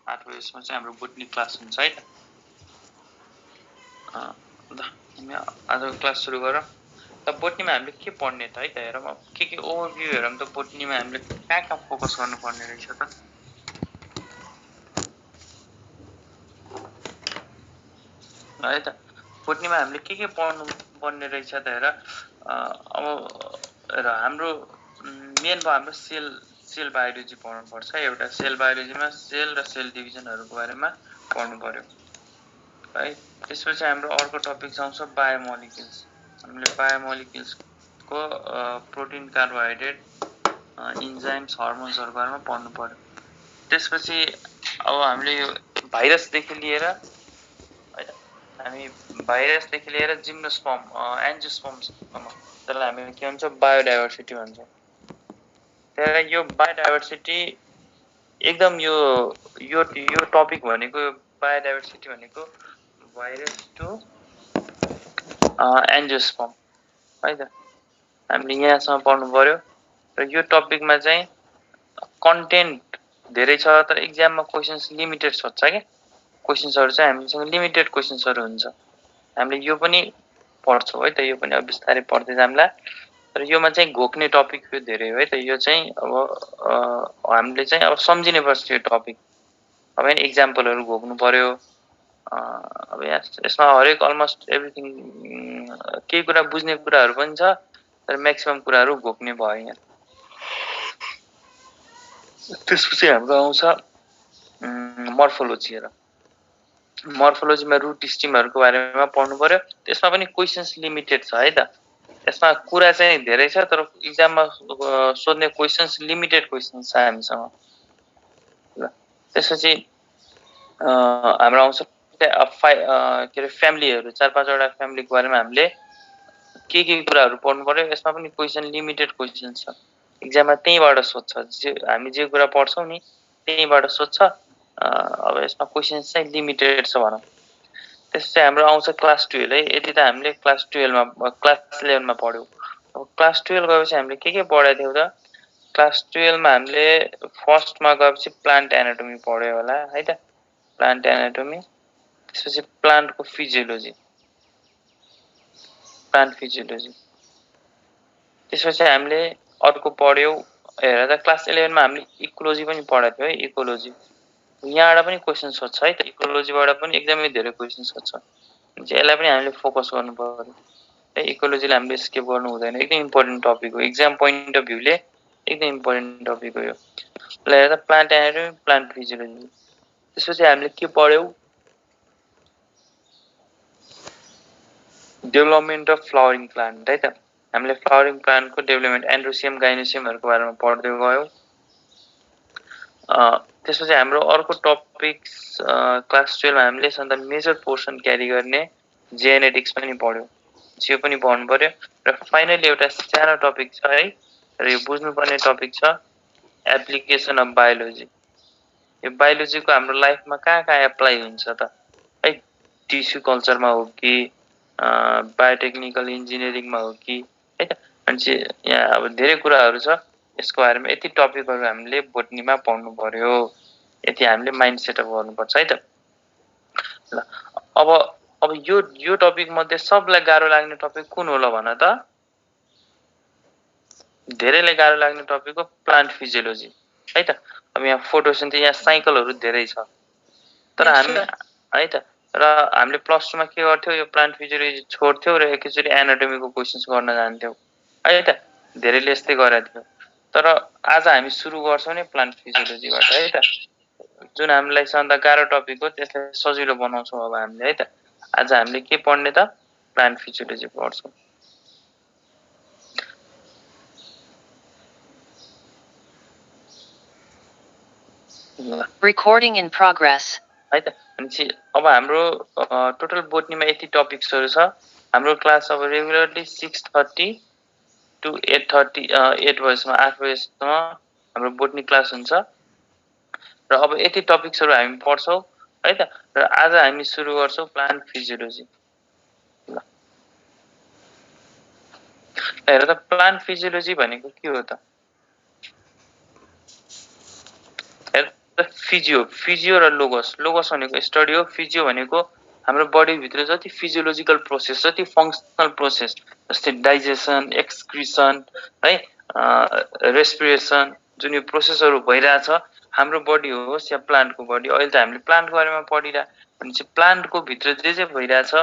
8 बजेसम्म चाहिँ हाम्रो बोटनी क्लास हुन्छ है त। ल हामी आजको क्लास सुरु गरौँ। त बोटनीमा हामीले के पढ्ने त है त हेरौँ। अब के ओभरभ्यू हेरौँ त बोटनीमा हामीले कहाँ फोकस गर्नुपर्ने रहेछ त। है त बोटनीमा हामीले के पढ्नु पर्ने रहेछ त हेर। अब हेर हाम्रो मेन भयो हाम्रो सेल बायोलोजी पढ्नु पर्छ। एउटा सेल बायोलोजीमा सेल र सेल डिभिजनहरुको बारेमा पढ्नु पर्यो है। त्यसपछि हाम्रो अर्को टपिक आउँछ बायोमोलिक्युल्स। हामीले बायोमोलिक्युल्स को प्रोटिन कार्बोहाइड्रेट इन्जाइम्स हर्मोन्सहरुको बारेमा पढ्नु पर्यो। त्यसपछि अब हामीले यो भाइरसदेखि लिएर हामी भाइरसदेखि लिएर जिम्नोस्पर्म एन्जियोस्पर्मसम्म त्यसलाई हामी के भन्छ बायोडाइभर्सिटी भन्छ। त्यसलाई यो बायोडाइभर्सिटी एकदम यो टपिक भनेको बायोडाइभर्सिटी भनेको भाइरस टु एन्जियोस्पर्म है त। हामीले यहाँसम्म पढ्नु पर्यो र यो टपिकमा चाहिँ कन्टेन्ट धेरै छ तर एक्जाममा क्वेशन्स लिमिटेड सोध्छ के। क्वेशन्सहरु चाहिँ हामीसँग लिमिटेड क्वेशन्सहरु हुन्छ। हामीले यो पनि पढ्छौँ है त। यो पनि अब बिस्तारै पढ्दै जाम्ला। तर योमा चाहिँ घोक्ने टपिक यो धेरै हो है त। यो चाहिँ अब हामीले चाहिँ अब सम्झिने पर्छ यो टपिक। अब यहाँ एक्जाम्पलहरु घोक्नु पर्यो। अब यसमा हरेक अलमोस्ट एभ्रिथिङ केही कुरा बुझ्ने कुराहरु पनि छ तर म्याक्सिमम कुराहरु घोक्ने भयो यहाँ। त्यसपछि हाम्रो आउँछ मर्फोलोजी हेर। मर्फोलोजीमा रुट स्टिमहरुको बारेमा पढ्नु पर्यो। त्यसमा पनि क्वेशन्स लिमिटेड छ है त। यसमा कुरा चाहिँ धेरै छ तर एक्जाममा सोध्ने क्वेशन्स लिमिटेड क्वेशन्स छ हामीसँग। ल त्यसपछि हाम्रो आउँछ के रे फ्यामिलीहरु 4-5 वटा फ्यामिलीको बारेमा हामीले के कुराहरु पढ्नु पर्यो। यसमा पनि क्वेशन लिमिटेड क्वेशन छ। एक्जाममा त्यहीबाट सोध्छ। हामी जे कुरा पढ्छौं नि त्यहीबाट सोध्छ। अब यसमा क्वेशन्स चाहिँ लिमिटेड छ भनौं। त्यसपछि हाम्रो आउँछ क्लास 12 है। यति त हामीले क्लास 12 मा क्लास 11 मा पढ्यौ। अब क्लास 12 गएपछि हामीले के पढाइ थियौ त। क्लास 12 मा हामीले फर्स्टमा गएपछि प्लान्ट एनाटोमी पढ्यो होला है त। प्लान्ट एनाटोमी त्यसपछि प्लान्टको फिजियोलोजी त्यसपछि हामीले अर्को पढ्यौ हेर त क्लास 11 मा हामीले इकोलोजी पनि पढाएको थियो है। इकोलोजी यहाँबाट पनि क्वेशन सोध्छ है त। इकोलोजीबाट पनि एकदमै धेरै क्वेशन सोध्छ। यसलाई पनि हामीले फोकस गर्नु पर्यो। इकोलोजीलाई हामीले स्किप गर्नु हुँदैन। एकदम इम्पोर्टेन्ट टपिक हो। एक्जाम पोइन्ट अफ भ्यूले एकदम इम्पोर्टेन्ट टपिक हो यो। ल हेर त प्लान्ट एनाटोमी प्लान्ट फिजियोलोजी। त्यसपछि हामीले के पढ्यौ डेभलपमेन्ट अफ फ्लावरिङ प्लान्ट है त। हामीले फ्लावरिङ प्लान्टको डेभलपमेन्ट एन्ड्रोसियम गाइनोसियमहरुको बारेमा पढ्दै गयौ। त्यसपछि हाम्रो अर्को टपिक क्लास 12 मा हामीले सधैं मेजर पोर्सन क्यारी गर्ने जेनेटिक्स पनि पढ्यौ। यो पनि पढ्नु पर्यो र फाइनली एउटा सानो टपिक छ है र यो बुझ्नुपर्ने टपिक छ एप्लिकेसन अफ बायोलोजी। यो बायोलोजीको हाम्रो लाइफमा कहाँ एप्लाई हुन्छ त है। टिस्यु कल्चरमा हो कि बायोटेक्निकल इन्जिनियरिङमा हो कि है त। अनि यहाँ अब धेरै कुराहरु छ। यसको बारेमा यति टपिकहरु हामीले बोटनीमा पढ्नु पर्यो। यति हामीले माइन्ड सेटअप गर्नुपर्छ है त। ल अब यो टपिक मध्ये सबलाई गाह्रो लाग्ने टपिक कुन होला भन त। धेरैलाई गाह्रो लाग्ने टपिक हो प्लान्ट फिजियोलोजी है त। अब यहाँ फोटोसिन्थेसिस यहाँ साइकलहरु धेरै छ तर हामी है त र हामीले प्लस 2 मा के गर्थ्यौ यो प्लान्ट फिजियोलोजी छोड्थ्यौ र एकैचोटी एनाटोमीको क्वेशन्स गर्न जान्थ्यौ है त। धेरैले यस्तै गरेको थियो तर आज हामी सुरु गर्छौं नि प्लान्ट फिजियोलोजीबाट है त। जुन हामीलाई सबभन्दा गाह्रो टपिक हो त्यसलाई सजिलो बनाउँछौं अब हामीले है त। आज हामीले के पढ्ने त प्लान्ट फिजियोलोजी पढ्छौं। Recording in progress है त। अनि अब हाम्रो टोटल बोटनीमा यति टपिक्सहरु छ। हाम्रो क्लास अब रेगुलरली 6:30 टु 8:30 8 बजेसम्म 8 बजेसम्म हाम्रो बोटनी क्लास हुन्छ र अब यति टपिक्सहरु हामी पढ्छौं है त। र आज हामी सुरु गर्छौं प्लान्ट फिजियोलोजी। ल हेर त प्लान्ट फिजियोलोजी भनेको के हो त। र फिजियो र लोगोस भनेको स्टडी हो, फिजियो भनेको हाम्रो बडी भित्र जति फिजियोलोजिकल प्रोसेस, जति फङ्सनल प्रोसेस जस्तै डाइजेसन, एक्सक्रिसन है, रेस्पिरेसन, जुन यो प्रोसेसहरू भइरहेछ हाम्रो बडी होस् या प्लान्टको बडी। अहिले त हामीले प्लान्टको बारेमा पढिरह भनेपछि प्लान्टको भित्र जे भइरहेछ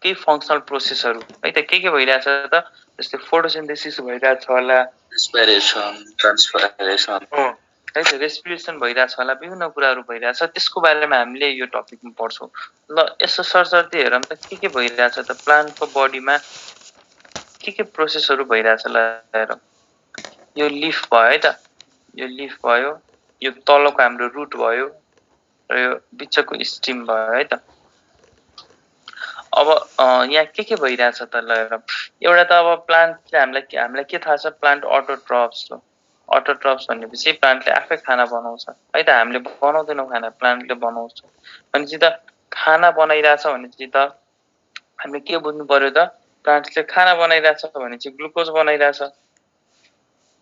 केही फङ्सनल प्रोसेसहरू है त के भइरहेछ त, जस्तै फोटोसिन्थेसिस भइरहेछ होला, रेस्पिरेसन, ट्रान्सपिरेसन है त रेस्पिरेसन भइरहेछ होला, विभिन्न कुराहरू भइरहेछ, त्यसको बारेमा हामीले यो टपिकमा पढ्छौँ। ल यसो सरसर्ती हेरौँ त के भइरहेछ त प्लान्टको बडीमा, के प्रोसेसहरू भइरहेछ ल हेरौँ। यो लिफ भयो है त, यो लिफ भयो, यो तलको हाम्रो रुट भयो र यो बिचको स्टिम भयो है त। अब यहाँ के भइरहेछ त ल हेरौँ। एउटा त अब प्लान्टले हामीलाई के थाहा छ, प्लान्ट अटोट्रफ्स हो। अटोट्रफ्स भनेपछि प्लान्टले आफै खाना बनाउँछ है त, हामीले बनाउँदैनौँ खाना, प्लान्टले बनाउँछ। भनेपछि त खाना बनाइरहेछ भनेपछि त हामीले के बुझ्नु पर्यो त, प्लान्टले खाना बनाइरहेछ भने चाहिँ ग्लुकोज बनाइरहेछ।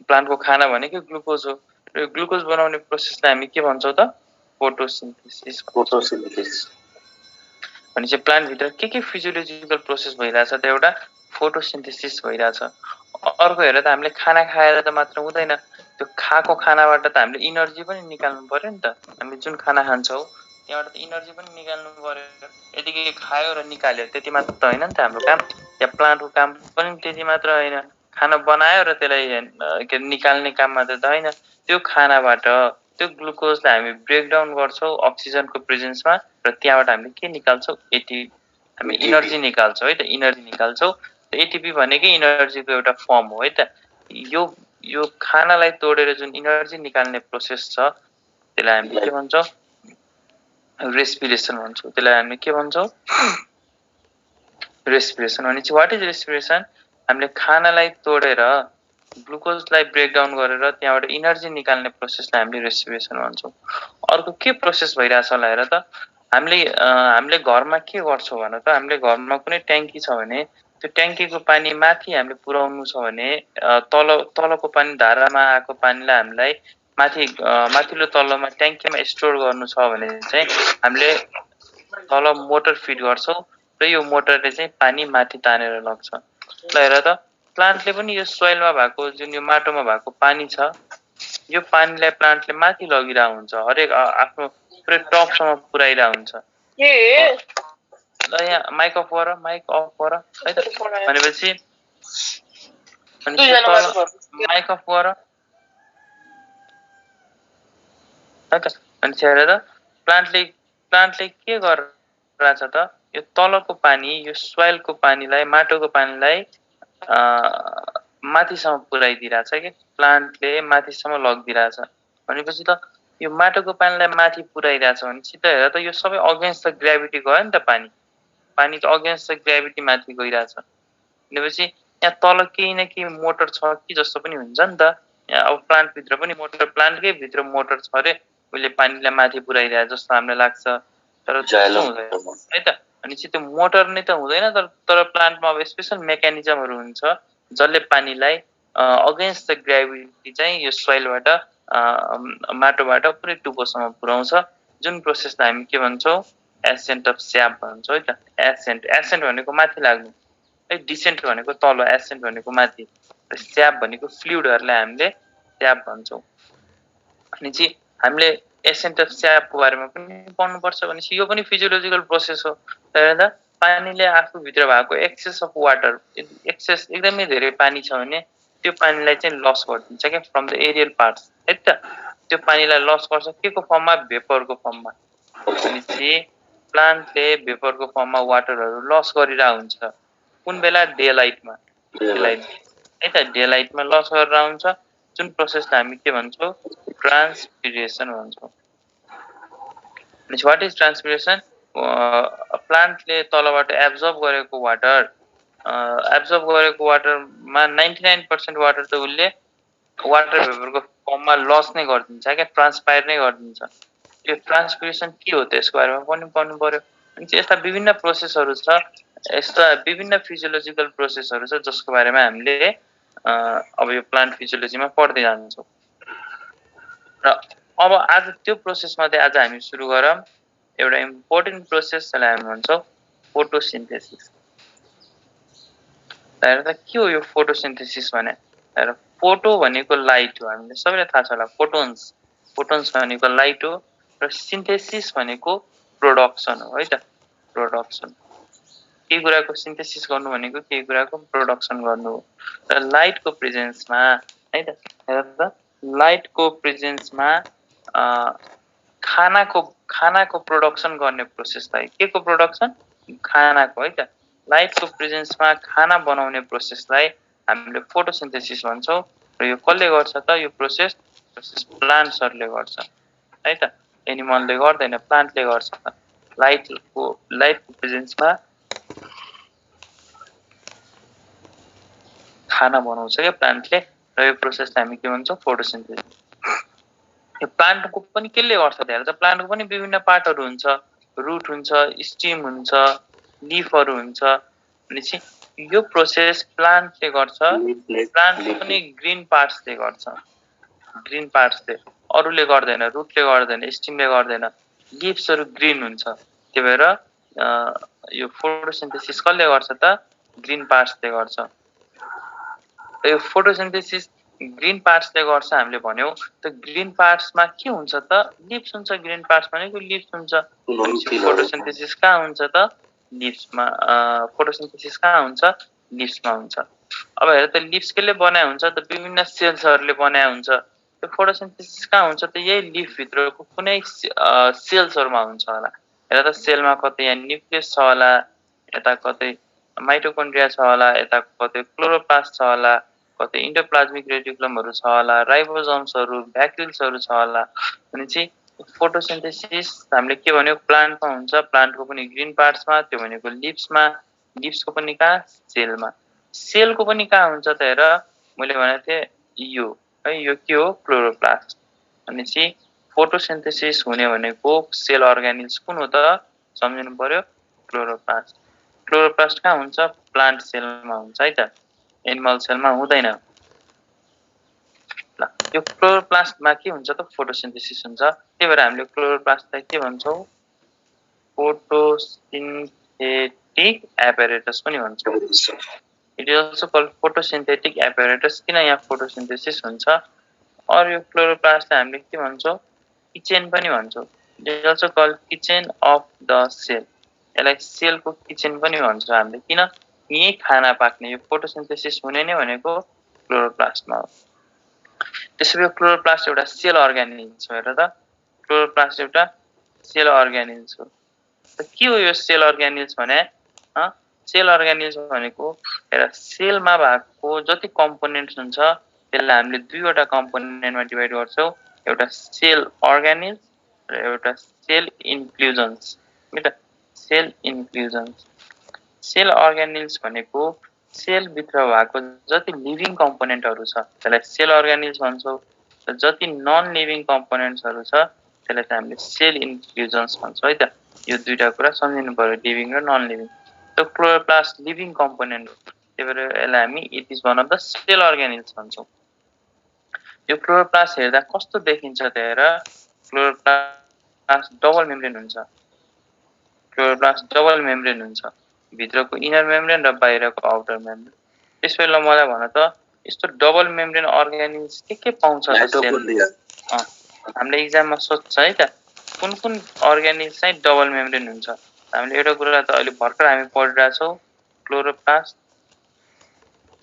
प्लान्टको खाना भनेकै ग्लुकोज हो र यो ग्लुकोज बनाउने प्रोसेसलाई हामी के भन्छौँ त, फोटोसिन्थेसिस। भनेपछि प्लान्टभित्र के फिजियोलोजिकल प्रोसेस भइरहेछ त, एउटा फोटोसिन्थेसिस भइरहेछ। अर्को हेर त हामीले खाना खाएर त मात्र हुँदैन, त्यो खाएको खानाबाट त हामीले इनर्जी पनि निकाल्नु पर्यो नि त। हामीले जुन खाना खान्छौँ त्यहाँबाट त इनर्जी पनि निकाल्नु पर्यो। यतिकै खायो र निकाल्यो त्यति मात्र त होइन नि त हाम्रो काम, या प्लान्टको काम पनि त्यति मात्र होइन। खाना बनायो र त्यसलाई निकाल्ने काम मात्र त होइन, त्यो खानाबाट त्यो ग्लुकोजलाई हामी ब्रेकडाउन गर्छौँ अक्सिजनको प्रेजेन्समा र त्यहाँबाट हामीले के निकाल्छौँ, एटिपी, हामी इनर्जी निकाल्छौँ है त, इनर्जी निकाल्छौँ। एटिपी भनेकै इनर्जीको एउटा फर्म हो है त। यो खानालाई तोडेर जुन इनर्जी निकाल्ने प्रोसेस छ त्यसलाई हामीले के भन्छौँ, रेस्पिरेसन भन्छौँ। त्यसलाई हामीले के भन्छौँ, रेस्पिरेसन। भनेपछि वाट इज रेस्पिरेसन, हामीले खानालाई तोडेर ग्लुकोजलाई ब्रेकडाउन गरेर त्यहाँबाट इनर्जी निकाल्ने प्रोसेसलाई हामीले रेस्पिरेसन भन्छौँ। अर्को के प्रोसेस भइरहेछ होला हेर त, हामीले घरमा के गर्छौँ भन त, हामीले घरमा कुनै ट्याङ्की छ भने त्यो ट्याङ्कीको पानी माथि हामीले पुर्याउनु छ भने तलको पानी, धारामा आएको पानीलाई हामीलाई माथिल्लो तल्लोमा ट्याङ्कीमा स्टोर गर्नु छ भने चाहिँ हामीले तल मोटर फिट गर्छौँ र यो मोटरले चाहिँ पानी माथि तानेर लग्छ। ल हेर त, प्लान्टले पनि यो सोइलमा भएको जुन यो माटोमा भएको पानी छ, यो पानीलाई प्लान्टले माथि लगिरहेको हुन्छ, हरेक आफ्नो पुरै टपसम्म पुर्याइरहेको हुन्छ। ल यहाँ माइक अफ गर, माइक अफ गर है त। भनेपछि माइक अफ गर है त। भनेपछि हेर त, प्लान्टले के गरिरहेछ त, यो तलको पानी, यो सोइलको पानीलाई, माटोको पानीलाई माथिसम्म पुर्याइदिरहेछ कि, प्लान्टले माथिसम्म लगिदिरहेछ। भनेपछि त यो माटोको पानीलाई माथि पुर्याइरहेछ भनेपछि त हेर त, यो सबै अगेन्स्ट द ग्राभिटी गयो नि त। पानी त अगेन्स्ट द ग्राभिटी माथि गइरहेछ। भनेपछि यहाँ तल केही न केही मोटर छ कि जस्तो पनि हुन्छ नि त। यहाँ अब प्लान्टभित्र पनि मोटर, प्लान्टकै भित्र मोटर छ अरे, उसले पानीलाई माथि पुर्याइरहेछ जस्तो हामीलाई लाग्छ, तर त्यस्तो हुँदैन है त। भनेपछि त्यो मोटर नै त हुँदैन, तर प्लान्टमा अब स्पेसल मेकानिजमहरू हुन्छ जसले पानीलाई अगेन्स्ट द ग्राभिटी चाहिँ यो सोइलबाट, माटोबाट पुरै टुप्पोसम्म पुर्याउँछ, जुन प्रोसेसलाई हामी के भन्छौँ, एसेन्ट अफ स्याप भन्छौँ है त। एसेन्ट भनेको माथि लाग्नु है, डिसेन्ट भनेको तल, एसेन्ट भनेको माथि, र स्याप भनेको फ्लुइडहरूलाई हामीले स्याप भन्छौँ। भनेपछि हामीले एसेन्ट अफ स्यापको बारेमा पनि पढ्नुपर्छ। भनेपछि यो पनि फिजियोलोजिकल प्रोसेस हो। हेर त, पानीले आफूभित्र भएको एक्सेस अफ वाटर, एक्सेस एकदमै धेरै पानी छ भने त्यो पानीलाई चाहिँ लस गरिदिन्छ क्या, फ्रम द एरियल पार्ट्स है त। त्यो पानीलाई लस गर्छ के को फर्ममा, भेपरको फर्ममा। भनेपछि प्लान्टले भेपरको फर्ममा वाटरहरू लस गरिरहेको हुन्छ। कुन बेला, डेलाइटमा है त, डेलाइटमा लस गरेर हुन्छ, जुन प्रोसेसलाई हामी के भन्छौँ, ट्रान्सपिरेसन भन्छौँ। वाट इज ट्रान्सपिरेसन, प्लान्टले तलबाट एब्जर्ब गरेको वाटरमा 99% वाटर त उसले वाटर भेपरको फर्ममा लस नै गरिदिन्छ क्या, ट्रान्सपायर नै गरिदिन्छ। यो ट्रान्सपिरेसन के हो त, यसको बारेमा पनि पढ्नु पर्यो। अनि यस्ता विभिन्न प्रोसेसहरू छ, यस्ता विभिन्न फिजियोलोजिकल प्रोसेसहरू छ जसको बारेमा हामीले अब यो प्लान्ट फिजियोलोजीमा पढ्दै जान्छौँ। र अब आज त्यो प्रोसेसमा चाहिँ आज हामी सुरु गरौँ एउटा इम्पोर्टेन्ट प्रोसेस जसलाई हामी भन्छौँ फोटोसिन्थेसिस। हेर्दा के हो यो फोटोसिन्थेसिस भने? हेर, फोटो भनेको लाइट हो, हामीले सबैलाई थाहा छ होला, फोटोन्स भनेको लाइट हो र सिन्थेसिस भनेको प्रोडक्सन हो है त, प्रोडक्सन। केही कुराको सिन्थेसिस गर्नु भनेको केही कुराको प्रोडक्सन गर्नु हो। र लाइटको प्रेजेन्समा है त, हेर त, लाइटको प्रेजेन्समा खानाको प्रोडक्सन गर्ने प्रोसेसलाई के को प्रोडक्सन? खानाको है त। लाइटको प्रेजेन्समा खाना बनाउने प्रोसेसलाई हामीले फोटोसिन्थेसिस भन्छौँ र यो कसले गर्छ त? यो प्रोसेस प्लान्ट्सहरूले गर्छ है त। एनिमलले गर्दैन, प्लान्टले गर्छ। लाइटको प्रेजेन्समा खाना बनाउँछ क्या प्लान्टले, र यो प्रोसेसलाई हामी के भन्छौँ? फोटोसिन्थेसिस। यो प्लान्टको पनि केले गर्छ त? हेर्दा प्लान्टको पनि विभिन्न पार्टहरू हुन्छ, रुट हुन्छ, स्टिम हुन्छ, लिफहरू हुन्छ। भनेपछि यो प्रोसेस प्लान्टले गर्छ, प्लान्टको पनि ग्रीन पार्ट्सले गर्छ, ग्रीन पार्ट्सले, अरूले गर्दैन, रुटले गर्दैन, स्टिमले गर्दैन, लिप्सहरू ग्रीन हुन्छ। त्यही भएर यो फोटोसिन्थेसिस कसले गर्छ त? ग्रीन पार्ट्सले गर्छ। यो फोटोसिन्थेसिस ग्रीन पार्ट्सले गर्छ हामीले भन्यौ, त ग्रीन पार्ट्समा के हुन्छ त? लिप्स हुन्छ। ग्रीन पार्ट्स भनेको लिप्स हुन्छ। फोटोसिन्थेसिस कहाँ हुन्छ त? लिप्समा। फोटोसिन्थेसिस कहाँ हुन्छ? लिप्समा हुन्छ। अब हेर त, लिप्स केले बनाए हुन्छ त? विभिन्न सेल्सहरूले बनाए हुन्छ। त्यो फोटोसिन्थेसिस कहाँ हुन्छ त? यही लिफ भित्रको कुनै सेल्सहरूमा हुन्छ होला। हेर त, सेलमा कतै यहाँ न्युक्लियस छ होला, यता कतै माइटोकन्ड्रिया छ होला, यता कतै क्लोरोप्लास्ट छ होला, कतै इन्डोप्लाज्मिक रेटिकुलमहरू छ होला, राइबोसोम्सहरू, भ्याक्युल्सहरू छ होला। भनेपछि फोटोसिन्थेसिस हामीले के भन्यो? प्लान्टमा हुन्छ। प्लान्टको पनि ग्रीन पार्ट्समा, त्यो भनेको लिप्समा। लिप्सको पनि कहाँ? सेलमा। सेलको पनि कहाँ हुन्छ त? हेर, मैले भनेको थिएँ यो है, यो के हो? क्लोरोप्लास्ट। भनेपछि फोटोसिन्थेसिस हुने भनेको सेल अर्गानिल्स कुन हो त? सम्झिनु पर्यो, क्लोरोप्लास्ट। क्लोरोप्लास्ट कहाँ हुन्छ? प्लान्ट सेलमा हुन्छ है त, एनिमल सेलमा हुँदैन। ल, यो क्लोरोप्लास्टमा के हुन्छ त? फोटोसिन्थेसिस हुन्छ। त्यही भएर हामीले क्लोरोप्लास्टलाई के भन्छौँ? फोटोसिन्थेटिक एपरेटस पनि भन्छौँ। It is also called photosynthetic apparatus. किन यहाँ फोटोसिन्थेसिस हुन्छ? और यो क्लोरोप्लास्टलाई हामीले के भन्छौँ? किचन पनि भन्छौँ। It is also called kitchen of the cell. यसलाई सेलको किचन पनि भन्छ हामीले। किन? यही खाना पाक्ने, यो फोटोसिन्थेसिस हुने नै भनेको क्लोरोप्लास्टमा हो। त्यसैले यो क्लोरोप्लास्ट एउटा सेल अर्गानिल्स हो। हेर त, क्लोरोप्लास्ट एउटा सेल अर्गानिल्स हो। त के हो यो सेल अर्गानिल्स भने? सेल अर्गानिल्स भनेको, हेर, सेलमा भएको जति कम्पोनेन्ट्स हुन्छ त्यसलाई हामीले दुईवटा कम्पोनेन्टमा डिभाइड गर्छौँ, एउटा सेल अर्गानिल्स र एउटा सेल इन्क्लुजन्स है त। सेल इन्क्लुजन्स। सेल अर्गानिल्स भनेको सेलभित्र भएको जति लिभिङ कम्पोनेन्टहरू छ त्यसलाई सेल अर्गानिल्स भन्छौँ, र जति नन लिभिङ कम्पोनेन्ट्सहरू छ त्यसलाई चाहिँ हामीले सेल इन्क्लुजन्स भन्छौँ है त। यो दुईटा कुरा सम्झिनु पर्यो, लिभिङ र नन लिभिङ। त्यो क्लोरोप्लास्ट लिभिङ कम्पोनेन्ट हो, त्यही भएर यसलाई हामी it is one of the cell organelles भन्छौँ। यो क्लोरोप्लास्ट हेर्दा कस्तो देखिन्छ त? हेर, क्लोरोप्लास्ट डबल मेम्ब्रेन हुन्छ। क्लोरोप्लास्ट डबल मेम्ब्रेन हुन्छ, भित्रको इनर मेम्ब्रेन र बाहिरको आउटर मेम्ब्रेन। त्यसैले मलाई भन त, यस्तो डबल मेम्ब्रेन अर्गानिल्स के पाउँछ त सेल? हामीले एक्जाममा सोध्छ है त, कुन कुन अर्गानिल्स चाहिँ डबल मेम्ब्रेन हुन्छ? हामीले एउटा कुरा त अहिले भर्खर हामी पढिरहेछौँ, क्लोरोप्लास्ट,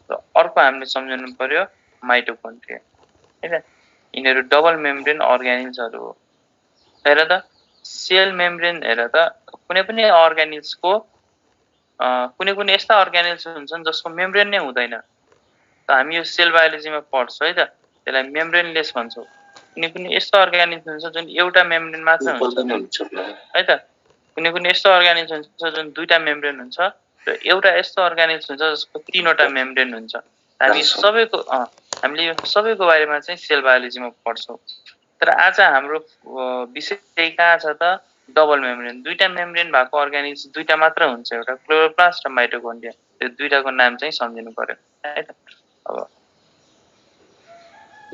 र अर्को हामीले सम्झिनु पर्यो माइटोकन्ड्रिया है त। यिनीहरू डबल मेम्ब्रेन अर्गानिल्सहरू हो। हेर त, सेल मेम्ब्रेन, हेर त, कुनै पनि अर्गानिल्सको कुनै कुनै यस्ता अर्गानिल्स हुन्छन् जसको मेम्ब्रेन नै हुँदैन। त हामी यो सेल बायोलोजीमा पढ्छौँ है त, त्यसलाई मेम्ब्रेनलेस भन्छौँ। कुनै कुनै यस्तो अर्गानिल्स हुन्छ जुन एउटा मेम्ब्रेन मात्र हुन्छ है त। कुनै कुनै यस्तो अर्गानिल्स हुन्छ जुन दुईटा मेम्ब्रेन हुन्छ, र एउटा यस्तो अर्गानिल्स हुन्छ जसको तीनवटा मेम्ब्रेन हुन्छ। हामीले यो सबैको बारेमा चाहिँ सेल बायोलोजीमा पढ्छौँ। तर आज हाम्रो विषय कहाँ छ त? Double membrane. दुईटा मेम्ब्रेन भएको अर्गानिल्स दुईटा मात्र हुन्छ, एउटा क्लोरोप्लास्ट र माइटोकन्ड्रिया। यो दुईटाको नाम चाहिँ सम्झिनु पर्यो है त। अब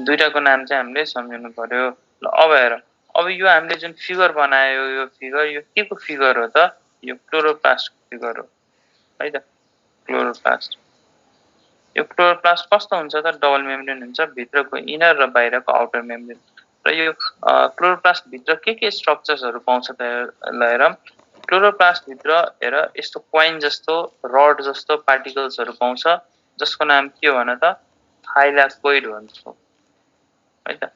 दुईटाको नाम चाहिँ हामीले सम्झिनु पर्यो। ल अब हेर, अब यो हामीले जुन फिगर बनायो, यो फिगर यो के को फिगर हो त? यो क्लोरोप्लास्टको फिगर हो है त। क्लोरोप्लास्ट, यो क्लोरोप्लास्ट कस्तो हुन्छ त? डबल मेम्ब्रेन हुन्छ, भित्रको इनर र बाहिरको आउटर मेम्ब्रेन। र यो क्लोरोप्लास्ट भित्र के स्ट्रक्चर्सहरु पाउँछ त? ल हेर, क्लोरोप्लास्ट भित्र हेर यस्तो क्वाइन जस्तो रड जस्तो पार्टिकल्सहरु पाउँछ, जसको नाम के हो भन त? थाइलाकोइड भन्छौं है त।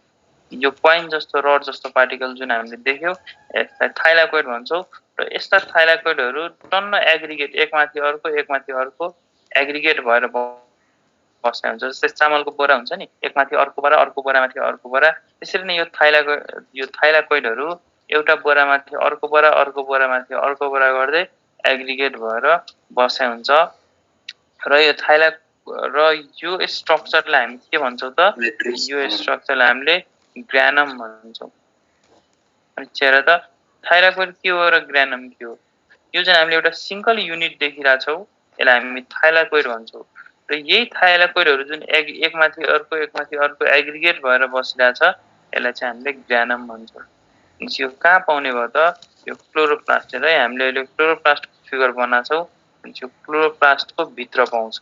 यो क्वाइन जस्तो रड जस्तो पार्टिकल जुन हामीले देख्यौ, यसलाई थाइलाकोइड भन्छौं। र यस्ता थाइलाकोइडहरु टन्न एग्रिगेट एकमाथि अर्को एकमाथि अर्को एग्रिगेट भएर बसेको हुन्छ। जस्तै चामलको बोरा हुन्छ नि, एकमाथि अर्को बोरा, अर्को बोरामाथि अर्को बोरा, त्यसरी नै यो थाइलाकोइडहरु एउटा बोरामाथि अर्को बोरा, अर्को बोरामाथि अर्को बोरा गर्दै एग्रिगेट भएर बसेको हुन्छ। र यो स्ट्रक्चरलाई हामी के भन्छौं त? यो स्ट्रक्चरलाई हामीले ग्रानम भन्छौं। अनि हेर त, थाइलाकोइड के हो र ग्रानम के हो? यो चाहिँ हामीले एउटा सिंगल युनिट देखिरा छौं, यसलाई हामी थाइलाकोइड भन्छौं। र यही थाइलाकोइडहरु जुन एकमाथि अर्को एग्रिगेट भएर बसिरहेछ, यसलाई चाहिँ हामीले ग्रानम भन्छौं। यो कहाँ पाउने भयो त? यो क्लोरोप्लास्ट। है हामीले अहिले क्लोरोप्लास्टको फिगर बनाछौं, यो क्लोरोप्लास्टको भित्र पाउँछ।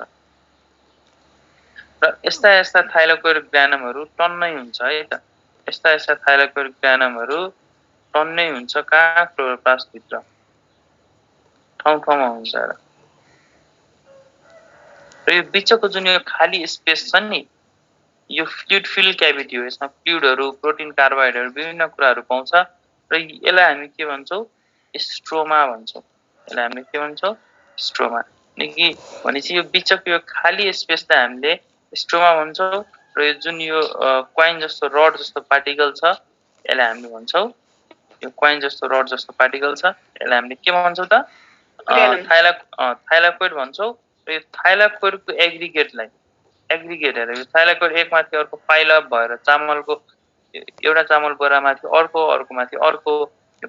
र यस्ता थाइलाकोइड ग्रानमहरु टन्नै हुन्छ है त। यस्ता थाइलाकोइड ग्रानमहरु टन्नै हुन्छ कहाँ? क्लोरोप्लास्ट भित्र, ठाउँमा हुन्छ। र यो बिचको जुन यो खाली स्पेस छ नि, यो फ्लुइड फिल क्याभिटी हो। यसमा फ्लुइडहरु, प्रोटिन, कार्बोहाइड्रेटहरु विभिन्न कुराहरु पाउँछ। र यसलाई हामी के भन्छौं? स्ट्रोमा भन्छौं। यसलाई हामीले के भन्छौं? स्ट्रोमा। भनेपछि यो बिचको यो खाली स्पेसलाई हामीले स्ट्रोमा भन्छौं। र यो जुन यो क्वाइन जस्तो रड जस्तो पार्टिकल छ, यसलाई हामीले भन्छौं, यो क्वाइन जस्तो रड जस्तो पार्टिकल छ, यसलाई हामीले के भन्छौं त? थाइलाकोइड भन्छौं। र यो थाइलाकोइडको एग्रिगेट हेर, यो थाइलाकोइड एकमाथि अर्को पाइल अप भएर चामलको एउटा चामल बोरामाथि अर्को, अर्कोमाथि अर्को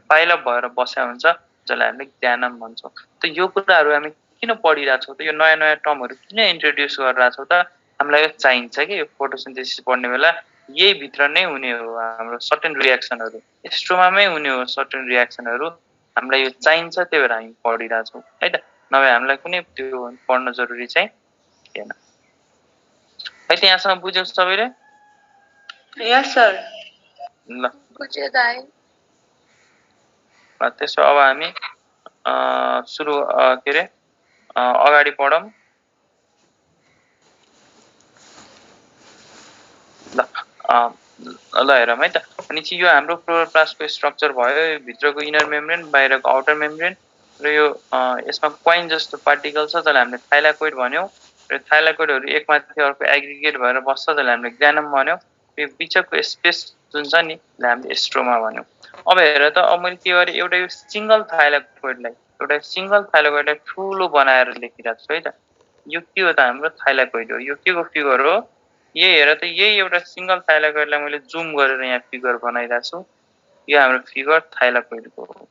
पाइल अप भएर बसेको हुन्छ, जसलाई हामीले ग्रानम भन्छौं। त यो कुराहरु हामी किन पढिरहेछौं त? यो नयाँ टर्महरु किन इन्ट्रोड्युस गरिरहेछौं त? हामीलाई यो चाहिन्छ के? यो फोटोसिन्थेसिस पढ्ने बेला यही भित्र नै हुने हो हाम्रो सर्टेन रियाक्सनहरु, स्ट्रोमामै हुने हो सर्टेन रियाक्सनहरु। हामीलाई यो चाहिन्छ, त्यही भएर हामी पढिरहेछौं है त। नभए हामीलाई कुनै त्यो पढ्न जरुरी चाहिँ थिएन है त। यहाँसम्म बुझ्यौ सबैले? यस सर। ल बुझ्यो दाइ। त्यसो अब हामी सुरु के रे अगाडि पढौं। ल हेरौँ है त। अनि यो हाम्रो क्लोरोप्लास्टको स्ट्रक्चर भयो, यो भित्रको इनर मेम्ब्रेन, बाहिरको आउटर मेम्ब्रेन। र यो यसमा क्वाइन जस्तो पार्टिकल छ, जसलाई हामीले थाइलाकोइड भन्यौं। र थाइलाकोइडहरु एकमाथि अर्को एग्रिगेट भएर बस्छ, जसलाई हामीले ग्रानम भन्यौं। यो बिचको स्पेस जुन छ नि, त्यसलाई हामीले स्ट्रोमा भन्यौं। अब हेर त, अब मैले के गरे, एउटा यो सिंगल थाइलाकोइडलाई ठूलो बनाएर लेखिरहेको छु है त। यो के हो त? हाम्रो थाइलाकोइड हो। यो के को फिगर हो? यही हेर त, यही एउटा सिंगल थाइलाकोइडलाई मैले जुम गरेर यहाँ फिगर बनाइरहेको छु। यो हाम्रो फिगर थाइलाकोइडको हो।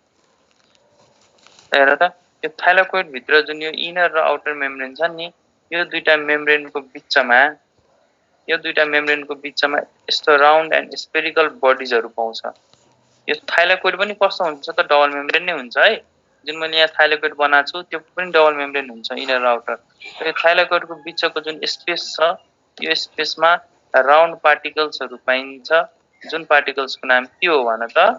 हेर त, यो थाइलाकोइड भित्र जुन यो इनर र आउटर मेम्ब्रेन छ नि, यो दुईटा मेम्ब्रेनको बिचमा यस्तो राउन्ड एन्ड स्फेरिकल बडिजहरु पाउँछ। यो थाइलाकोइड पनि कस्तो हुन्छ त? डबल मेम्ब्रेन नै हुन्छ है। जुन मैले यहाँ थाइलाकोइड बनाएको छु, त्यो पनि डबल मेम्ब्रेन हुन्छ, इनर र आउटर। यो थाइलाकोइडको बिचको जुन स्पेस छ, यो स्पेसमा राउन्ड पार्टिकल्सहरु पाइन्छ, जुन पार्टिकल्सको नाम के हो भन त?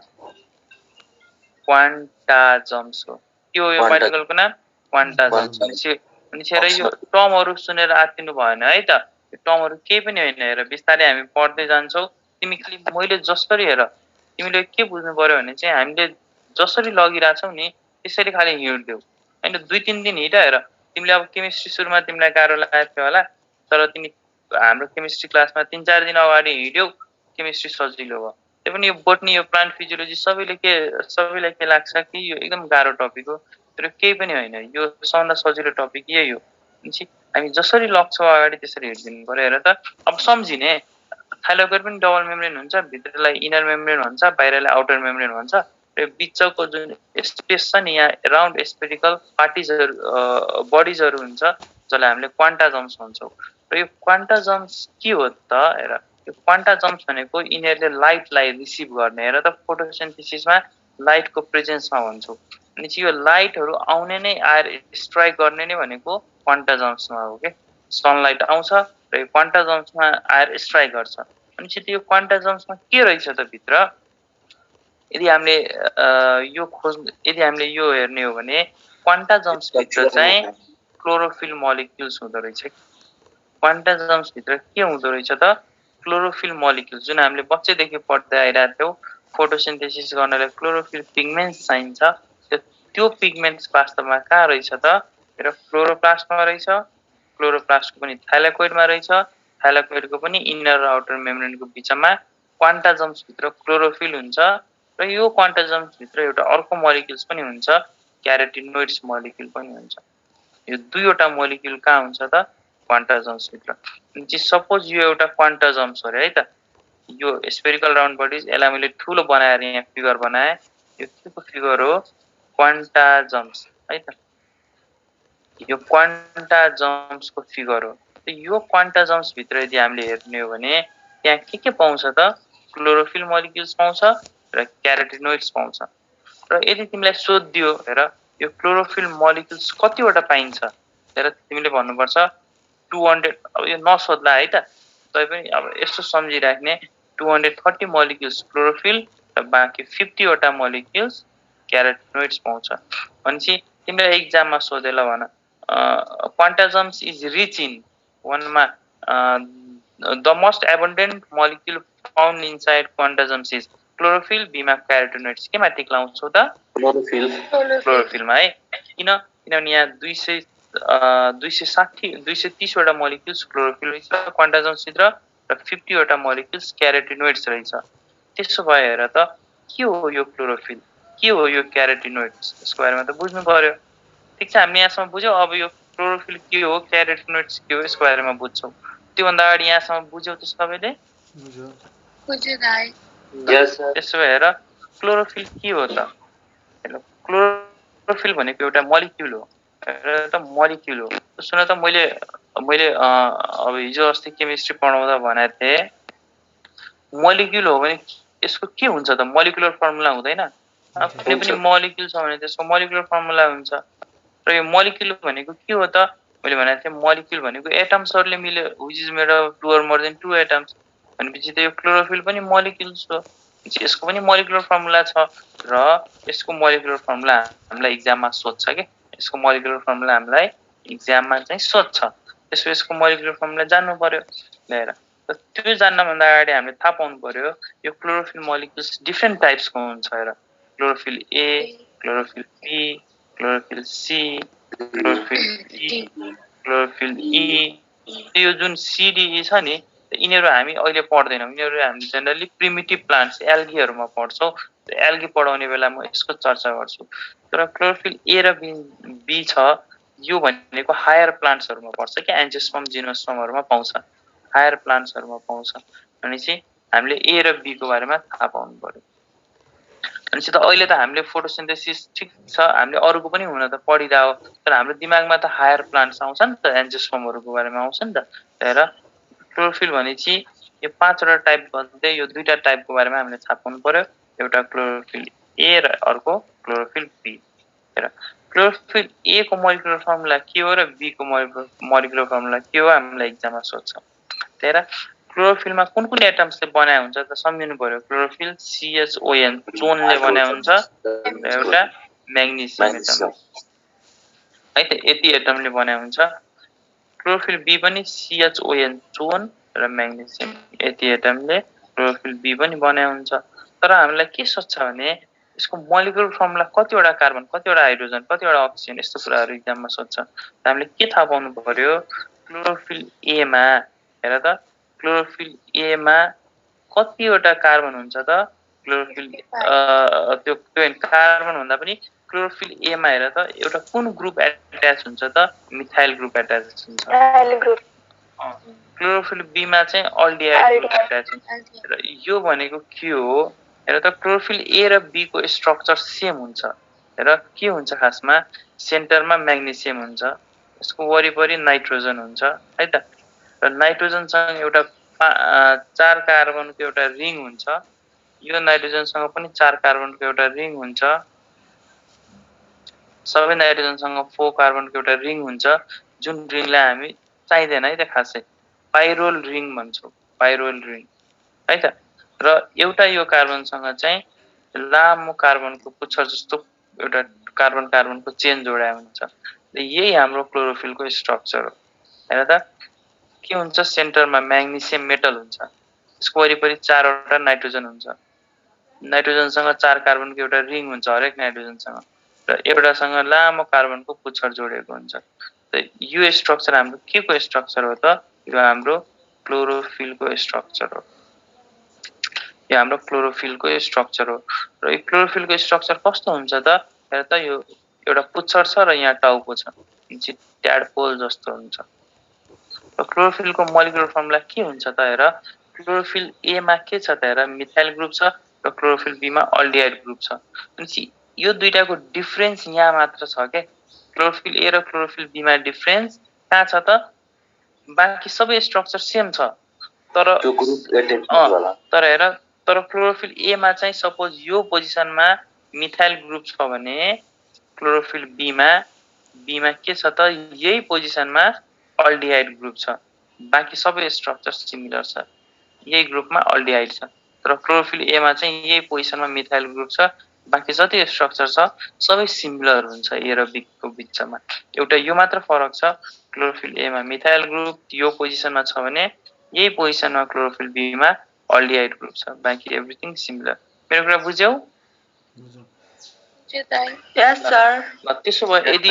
क्वान्टाजम्स हो। के हो यो पार्टिकलको नाम? क्वान्टाजम्स। अनि यो टर्महरु सुनेर आत्तिनु भएन है त। यो टर्महरु केही पनि होइन। हेर, बिस्तारै हामी पढ्दै जान्छौं। तिमी खाली मैले जसरी हेर, तिमीले के बुझ्नु पर्यो भने चाहिँ हामीले जसरी लगिरहेछौं नि, त्यसरी खाली हिँड्देऊ हैन। 2-3 दिन हिँड। हेर, तिमीले अब केमिस्ट्री सुरुमा तिमीलाई गाह्रो लागेको थियो होला, तर तिमी हाम्रो केमिस्ट्री क्लासमा 3-4 दिन अगाडि हिँड्यौ, केमिस्ट्री सजिलो भयो। त्यो पनि यो बोटनी, यो प्लान्ट फिजियोलोजी सबैलाई के लाग्छ कि यो एकदम गाह्रो टपिक हो, तर केही पनि होइन। यो सबभन्दा सजिलो टपिक यही हो। हामी जसरी लग्छौं अगाडि त्यसरी हिँड्दिनु पर्यो। हेर त, अब सम्झिने, थाइलाकोइड पनि डबल मेम्ब्रेन हुन्छ, भित्रलाई इनर मेम्ब्रेन भन्छ, बाहिरलाई आउटर मेम्ब्रेन भन्छ। र बिचको जुन स्पेस छ नि, यहाँ राउन्ड स्फेरिकल बडिजहरु हुन्छ, जसलाई हामीले क्वान्टाजम्स भन्छौं। र यो क्वान्टाजम्स के हो त? हेर, यो क्वान्टा जम्प्स भनेको यिनीहरूले लाइटलाई रिसिभ गर्ने र त फोटोसिन्थेसिसमा लाइटको प्रेजेन्समा भन्छौँ अनि चाहिँ यो लाइटहरू आउने नै आएर स्ट्राइक गर्ने नै भनेको क्वान्टा जम्प्समा हो के सनलाइट आउँछ र यो क्वान्टा जम्प्समा आएर स्ट्राइक गर्छ अनि चाहिँ त्यो क्वान्टा जम्प्समा के रहेछ त भित्र यदि हामीले यो हेर्ने हो भने क्वान्टा जम्प्स भित्र चाहिँ क्लोरोफिल मोलिक्युल्स हुँदो रहेछ क्वान्टा जम्प्स भित्र के हुँदो रहेछ त क्लोरोफिल मोलिक्युल्स जुन हामीले बच्चैदेखि पढ्दै आइरहेको थियौँ फोटोसिन्थेसिस गर्नलाई क्लोरोफिल पिगमेन्ट्स चाहिन्छ त्यो पिगमेन्ट्स वास्तवमा कहाँ रहेछ त र क्लोरोप्लास्टमा रहेछ क्लोरोप्लास्टको पनि थाइलाकोइडमा रहेछ थाइलाकोइडको पनि इनर र आउटर मेम्ब्रेनको बिचमा क्वान्टा जम्प्स भित्र क्लोरोफिल हुन्छ र यो क्वान्टा जम्प्स भित्र एउटा अर्को मोलिक्युल्स पनि हुन्छ क्यारोटिनोइड्स मोलिक्युल पनि हुन्छ यो दुईवटा मोलिक्युल कहाँ हुन्छ त क्वान्टा जम्प्स भित्र अनि सपोज यो एउटा क्वान्टा जम्प्स हो रे है त यो स्फेरिकल राउन्ड बडीज यसलाई मैले ठुलो बनाएर यहाँ फिगर बनाएँ यो के को फिगर हो क्वान्टा जम्प्स है त यो क्वान्टा जम्प्सको फिगर हो यो क्वान्टा जम्प्स भित्र यदि हामीले हेर्ने हो भने त्यहाँ के पाउँछ त क्लोरोफिल मोलिक्युल्स पाउँछ र क्यारोटिनोइड्स पाउँछ र यदि तिमीलाई सोधियो हेर यो क्लोरोफिल मोलिक्युल्स कतिवटा पाइन्छ हेर तिमीले भन्नुपर्छ 200 अब यो नसोध्ला है त तैपनि अब यस्तो सम्झिराख्ने 230 मोलिक्युल्स क्लोरोफिल र बाँकी 50 वटा मोलिक्युल्स क्यारोटिनोइड्स पाउँछ भनेपछि तिमीलाई एक्जाममा सोधेला भन quanta jumps is rich in वनमा the most abundant molecule found inside quanta jumps is chlorophyll बीमा क्यारोटिनोइड्स केमा टिक लाउँछौ त क्लोरोफिलमा है किनभने यहाँ 230 वटा मोलिक्युल्स क्लोरोफिल रहेछ क्वान्टा जम्प्स भित्र र 50 वटा मोलिक्युल्स क्यारोटिनोइड्स रहेछ त्यसो भए हेर त के हो यो क्लोरोफिल के हो यो क्यारोटिनोइड्स यसको बारेमा त बुझ्नु पर्यो ठिक छ हामी यहाँसम्म बुझ्यौ अब यो क्लोरोफिल के हो क्यारोटिनोइड्स के हो यसको बारेमा बुझ्छौँ त्योभन्दा अगाडि यहाँसम्म बुझ्यौ त सबैले त्यसो भएर क्लोरोफिल के हो त क्लोरोफिल भनेको एउटा मोलिक्युल हो त मोलिक्युल हो सुन त मैले अब हिजो अस्ति केमिस्ट्री पढाउँदा भनेको थिएँ मोलिक्युल हो भने यसको के हुन्छ त मोलिकुलर फर्मुला हुँदैन कुनै पनि मोलिक्युल छ भने त्यसको मोलिकुलर फर्मुला हुन्छ र यो मोलिक्युल भनेको के हो त मैले भनेको थिएँ मोलिक्युल भनेको एटम्सहरूले मिल्यो which is made of 2 or more than 2 atoms भनेपछि त यो क्लोरोफिल पनि मोलिक्युल्स हो यसको पनि मोलिकुलर फर्मुला छ र यसको मोलिकुलर फर्मुला हामीलाई एक्जाममा सोध्छ के यसको मोलिकुलर फर्मुला हामीलाई एक्जाममा चाहिँ सोध्छ त्यसो यसको मोलिकुलर फर्मुला जान्नु पर्यो लिएर त्यो जान्नभन्दा अगाडि हामीले थाहा पाउनु पर्यो यो क्लोरोफिल मोलिक्युल्स डिफ्रेन्ट टाइप्सको हुन्छ र chlorophyll A chlorophyll B chlorophyll C chlorophyll D chlorophyll E यो जुन सिडिई छ नि यिनीहरू हामी अहिले पढ्दैनौँ यिनीहरू हामी जेनरली प्रिमिटिभ प्लान्ट्स एल्गीहरूमा पढ्छौँ एल्गी पढाउने बेला म यसको चर्चा गर्छु तर क्लोरोफिल ए र बी छ यो भनेको हायर प्लान्ट्सहरूमा पर्छ कि एन्जियोस्पर्म जिम्नोस्पर्महरूमा पाउँछ हायर प्लान्ट्सहरूमा पाउँछ भनेपछि हामीले ए र बी को बारेमा थाहा पाउनु पर्यो भनेपछि त अहिले त हामीले फोटोसिन्थेसिस ठिक छ हामीले अरूको पनि हुन त पढिरह हो तर हाम्रो दिमागमा त हायर प्लान्ट्स आउँछ नि त एन्जियोस्पर्महरूको बारेमा आउँछ नि त हेर क्लोरोफिल भनेपछि यो 5 वटा टाइप भन्दै यो दुईटा टाइपको बारेमा हामीले थाहा पाउनु पर्यो एउटा क्लोरोफिल ए र अर्को क्लोरोफिल बी हेर क्लोरोफिल ए को मोलिकुलर फर्मुला के हो र बी को मोलिकुलर फर्मुला के हो हामीलाई एक्जाममा सोध्छ हेर क्लोरोफिलमा कुन कुन एटम्सले बनाए हुन्छ त सम्झिनु पर्यो क्लोरोफिल CHON चोनले बनाए हुन्छ र एउटा म्याग्नेसियम एटम है त यति एटमले बनाए हुन्छ क्लोरोफिल बी पनि CHON चोन र म्याग्नेसियम यति एटमले क्लोरोफिल बी पनि बनाए हुन्छ तर हामीलाई के सोध्छ भने यसको मोलिकुलर फर्मुला कतिवटा कार्बन कतिवटा हाइड्रोजन कतिवटा अक्सिजन यस्तो कुराहरू एक्जाममा सोध्छ हामीले के थाहा पाउनु पर्यो क्लोरोफिल ए मा हेर त क्लोरोफिल ए मा कतिवटा कार्बन हुन्छ त क्लोरोफिल त्यो कार्बन भन्दा पनि क्लोरोफिल ए मा हेर त एउटा कुन ग्रुप एट्याच हुन्छ त मिथाइल ग्रुप एट्याच हुन्छ क्लोरोफिल बी मा चाहिँ अल्डिहाइड ग्रुप एट्याच हुन्छ र यो भनेको के हो हेर त क्लोरोफिल ए र बी को स्ट्रक्चर सेम हुन्छ र के हुन्छ खासमा सेन्टरमा म्याग्नेसियम हुन्छ यसको वरिपरि नाइट्रोजन हुन्छ है त र नाइट्रोजनसँग एउटा 4 कार्बनको एउटा रिङ हुन्छ। यो नाइट्रोजनसँग पनि 4 कार्बनको एउटा रिङ हुन्छ। सबै नाइट्रोजनसँग 4 कार्बनको एउटा रिङ हुन्छ, जुन रिङलाई हामी चाहिँदैन है त खासै। पाइरोल रिङ भन्छौँ, पाइरोल रिङ है त। र एउटा यो कार्बनसँग चाहिँ लामो कार्बनको पुच्छर जस्तो एउटा कार्बनको चेन जोडाएको हुन्छ। र यही हाम्रो क्लोरोफिलको स्ट्रक्चर हो। हेर त के हुन्छ, सेन्टरमा म्याग्नेसियम मेटल हुन्छ, त्यसको वरिपरि 4 वटा नाइट्रोजन हुन्छ। नाइट्रोजनसँग 4 कार्बनको एउटा रिङ हुन्छ हरेक नाइट्रोजनसँग, र एउटासँग लामो कार्बनको पुच्छर जोडिएको हुन्छ। त यो स्ट्रक्चर हाम्रो के को स्ट्रक्चर हो त? यो हाम्रो क्लोरोफिलको स्ट्रक्चर हो। यो हाम्रो क्लोरोफिलको स्ट्रक्चर हो। र यो क्लोरोफिलको स्ट्रक्चर कस्तो हुन्छ त? हेर त यो एउटा पुच्छर छ र यहाँ टाउको छ, ट्याडपोल जस्तो हुन्छ। र क्लोरोफिलको मोलिकुलर फर्मुला के हुन्छ त? हेर, क्लोरोफिल ए मा के छ त? हेर, मिथाइल ग्रुप छ र क्लोरोफिल बी मा अल्डिहाइड ग्रुप छ। अनि यो दुईटाको डिफरेन्स यहाँ मात्र छ के। क्लोरोफिल ए र क्लोरोफिल बी मा डिफरेन्स कहाँ छ त? बाँकी सबै स्ट्रक्चर सेम छ, तर तर हेर, तर क्लोरोफिल ए मा चाहिँ सपोज यो पोजिसनमा मिथाइल ग्रुप छ भने क्लोरोफिल बी मा के छ त? यही पोजिसनमा अल्डिहाइड ग्रुप छ। बाँकी सबै स्ट्रक्चर सिमिलर छ, यही ग्रुपमा अल्डिहाइड छ। तर क्लोरोफिल ए मा चाहिँ यही पोजिसनमा मिथाइल ग्रुप छ, बाँकी जति स्ट्रक्चर छ सबै सिमिलर हुन्छ ए र बी को बिचमा। एउटा यो मात्र फरक छ, क्लोरोफिल ए मा मिथाइल ग्रुप यो पोजिसनमा छ भने यही पोजिसनमा क्लोरोफिल बी मा अल्डिहाइड ग्रुप छ, बाँकी एभ्रिथिङ सिमिलर। मेरो कुरा बुझ्यौ? Yes, sir. त्यसो भए यदि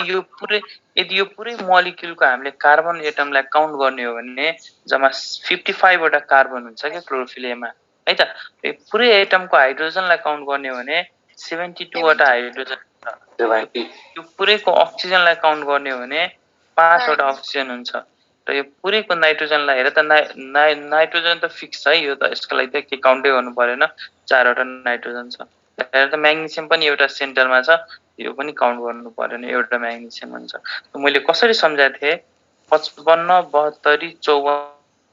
यो पुरै मोलिक्युलको हामीले कार्बन एटमलाई काउन्ट गर्ने हो भने जम्मा 55 वटा कार्बन हुन्छ के क्लोरोफिल ए मा, है त। यो पुरै एटमको हाइड्रोजनलाई काउन्ट गर्ने हो भने 72 वटा हाइड्रोजन हुन्छ। यो पुरैको अक्सिजनलाई काउन्ट गर्ने हो भने 5 वटा अक्सिजन हुन्छ। र यो पुरैको नाइट्रोजनलाई हेर त, नाइट्रोजन त फिक्स है, यो त यसको लागि त के काउन्टै गर्नु परेन, 4 वटा नाइट्रोजन छ। हेर त म्याग्नेसियम पनि एउटा सेन्टरमा छ, यो पनि काउन्ट गर्नु परेन, एउटा म्याग्नेसियम हुन्छ। मैले कसरी सम्झाएको थिएँ? 55 72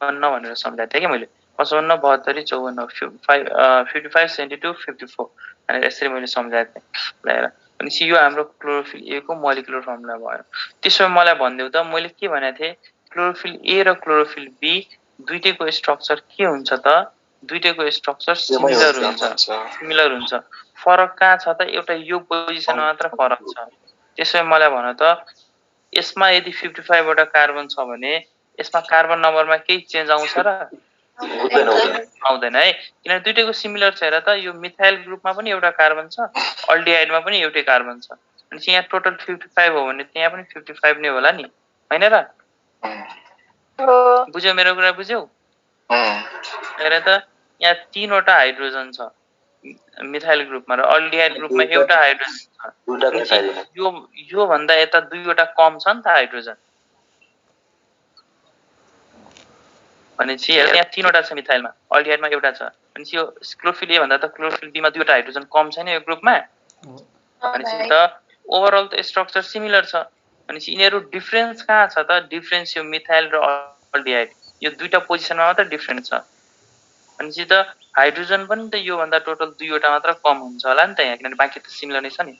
54 भनेर सम्झाएको थिएँ कि मैले। 55 72 54 55 72 54 भनेर यसरी मैले सम्झाएको थिएँ। हेर, भनेपछि यो हाम्रो क्लोरोफिल ए को मोलिकुलर फर्मुला भयो। त्यसो मलाई भनिदेऊ त, मैले के भनेको थिएँ? क्लोरोफिल ए र क्लोरोफिल बी दुईटैको स्ट्रक्चर के हुन्छ त? दुईटैको स्ट्रक्चर सिमिलर हुन्छ। फरक कहाँ छ त? एउटा यो पोजिसनमा मात्र फरक छ। त्यसो भए मलाई भन त, यसमा यदि 55 वटा कार्बन छ भने यसमा कार्बन नम्बरमा केही चेन्ज आउँछ र? आउँदैन है, किनभने दुईटैको सिमिलर छ। हेर त, यो मिथाइल ग्रुपमा पनि एउटा कार्बन छ, अल्डिहाइडमा पनि एउटै कार्बन छ। अनि यहाँ टोटल 55 हो भने त्यहाँ पनि 55 नै होला नि, हैन र? बुझ्यौ मेरो कुरा? बुझ्यौ? हेर त, यहाँ 3 वटा हाइड्रोजन छ मिथाइल ग्रुपमा र अल्डिहाइड ग्रुपमा एउटा हाइड्रोजन छ। यो भन्दा यता 2 वटा कम छ नि त हाइड्रोजन। भनेपछि यहाँ 3 वटा छ मिथाइलमा, अल्डिहाइडमा एउटा छ। भनेपछि यो क्लोरोफिल ए भन्दा त क्लोरोफिल बी मा 2 वटा हाइड्रोजन कम छैन यो ग्रुपमा। भनेपछि त ओभरअल त स्ट्रक्चर सिमिलर छ। भनेपछि यिनीहरू डिफरेन्स कहाँ छ त? डिफरेन्स यो मिथाइल र अल्डिहाइड यो दुईटा पोजिसनमा मात्र डिफरेन्स छ। भनेपछि त हाइड्रोजन पनि त यो भन्दा टोटल 2 वटा मात्र कम हुन्छ होला नि त यहाँ, किनभने बाँकी त सिमिलर नै छ नि।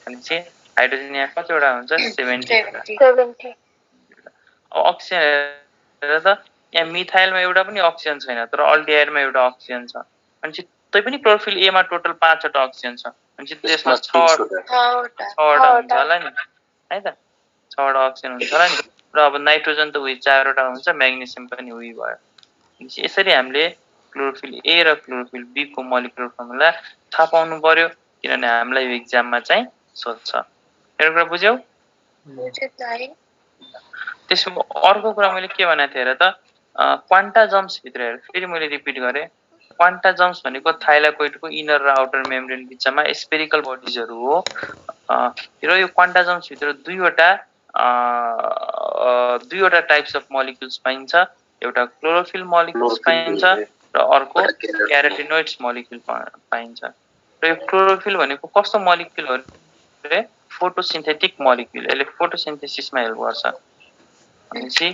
भनेपछि हाइड्रोजन यहाँ कतिवटा हुन्छ? 70। अब अक्सिजन हेर त, यहाँ मिथाइलमा एउटा पनि अक्सिजन छैन, तर अल्डिहाइडमा एउटा अक्सिजन छ। भनेपछि तै पनि क्लोरोफिल ए मा टोटल 5 वटा अक्सिजन छ। भनेपछि त्यसमा 6 वटा हुन्छ होला नि, है त? 6 वटा अक्सिजन हुन्छ होला नि। र अब नाइट्रोजन त उही 4 वटा हुन्छ, म्याग्नेसियम पनि उही भयो। यसरी हामीले क्लोरोफिल ए र क्लोरोफिल बी को मोलिकुलर फर्मुला थाहा पाउनु पर्यो, किनभने हामीलाई यो एक्जाममा चाहिँ सोध्छ। मेरो कुरा बुझ्यौ? त्यसो अर्को कुरा मैले के भनेको थिएँ हेर त, क्वान्टा जम्प्स भित्र हेर, फेरि मैले रिपिट गरेँ। क्वान्टा जम्प्स भनेको थाइलाकोइडको इनर र आउटर मेम्ब्रेन बिचमा स्पेरिकल बडिजहरू हो। र यो क्वान्टा जम्प्स भित्र दुईवटा टाइप्स अफ मोलिक्युल्स पाइन्छ। एउटा क्लोरोफिल मोलिक्युल्स पाइन्छ र अर्को क्यारोटिनोइड्स मोलिक्युल पाइन्छ। र यो क्लोरोफिल भनेको कस्तो मोलिक्युल हो रे? फोटोसिन्थेटिक मोलिक्युल। यसले फोटोसिन्थेसिसमा हेल्प गर्छ। भनेपछि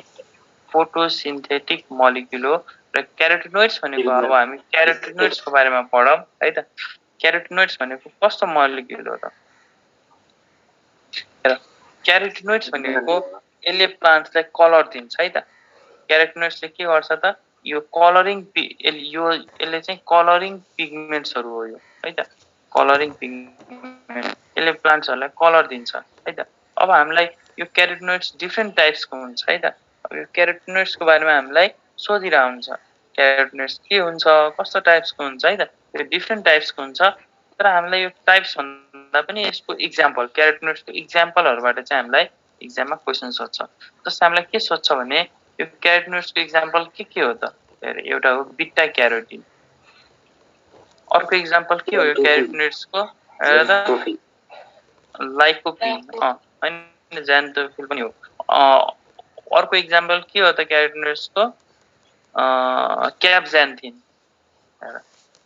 फोटोसिन्थेटिक मोलिक्युल हो र क्यारोटिनोइड्स भनेको अब हामी क्यारोटिनोइड्सको बारेमा पढौँ है त क्यारोटिनोइड्स भनेको कस्तो मोलिक्युल हो त र क्यारोटिनोइड्स भनेको यसले प्लान्ट्सलाई कलर दिन्छ है त क्यारोटिनोइड्सले के गर्छ त यो कलरिङ यसले चाहिँ कलरिङ पिगमेन्ट्सहरू हो यो है त कलरिङ पिगमेन्ट यसले प्लान्ट्सहरूलाई कलर दिन्छ है त अब हामीलाई यो क्यारोटिनोइड्स डिफ्रेन्ट टाइप्सको हुन्छ है त अब यो क्यारोटिनोइड्सको बारेमा हामीलाई सोधिरहेको हुन्छ क्यारोटिनोइड्स के हुन्छ कस्तो टाइप्सको हुन्छ है त यो डिफ्रेन्ट टाइप्सको हुन्छ तर हामीलाई यो टाइप्स भन्दा पनि यसको इक्जाम्पल क्यारोटिनोइड्सको इक्जाम्पलहरूबाट चाहिँ हामीलाई इक्जाममा क्वेसन सोध्छ जस्तै हामीलाई के सोध्छ भने यो क्यारोटिनोइड्सको इक्जाम्पल के हो त एउटा हो बिटा क्यारोटिन अर्को इक्जाम्पल के हो यो क्यारोटिनोइड्सको लाइकोपिन हैन ज्यान्थोफिल पनि हो अर्को इक्जाम्पल के हो त क्यारोटिनोइड्सको क्यापज्यान्थिन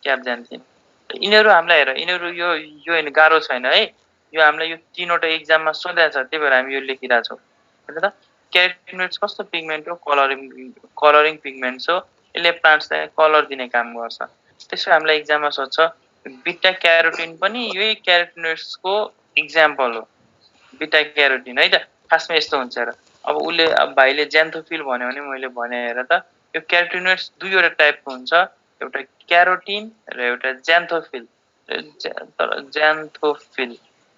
क्यापज्यान्थिन यिनीहरू हामीलाई हेर यिनीहरू यो हैन गाह्रो छैन है यो हामीलाई यो तीनवटा एक्जाममा सोधेको छ त्यही भएर हामी यो लेखिरहेको छौँ होइन त क्यारोटिनोइड्स कस्तो पिगमेन्ट हो कलरिङ पिगमेन्ट्स हो यसले प्लान्ट्सलाई कलर दिने काम गर्छ त्यसो हामीलाई एक्जाममा सोध्छ बिटा क्यारोटिन पनि यही क्यारोटिनोइड्सको इक्जाम्पल हो बिटा क्यारोटिन है त खासमा यस्तो हुन्छ हेर अब उसले अब भाइले ज्यान्थोफिल भन्यो भने मैले भने हेर त यो क्यारोटिनोइड्स दुईवटा टाइपको हुन्छ एउटा क्यारोटिन र एउटा ज्यान्थोफिल ज्यान्थोफिल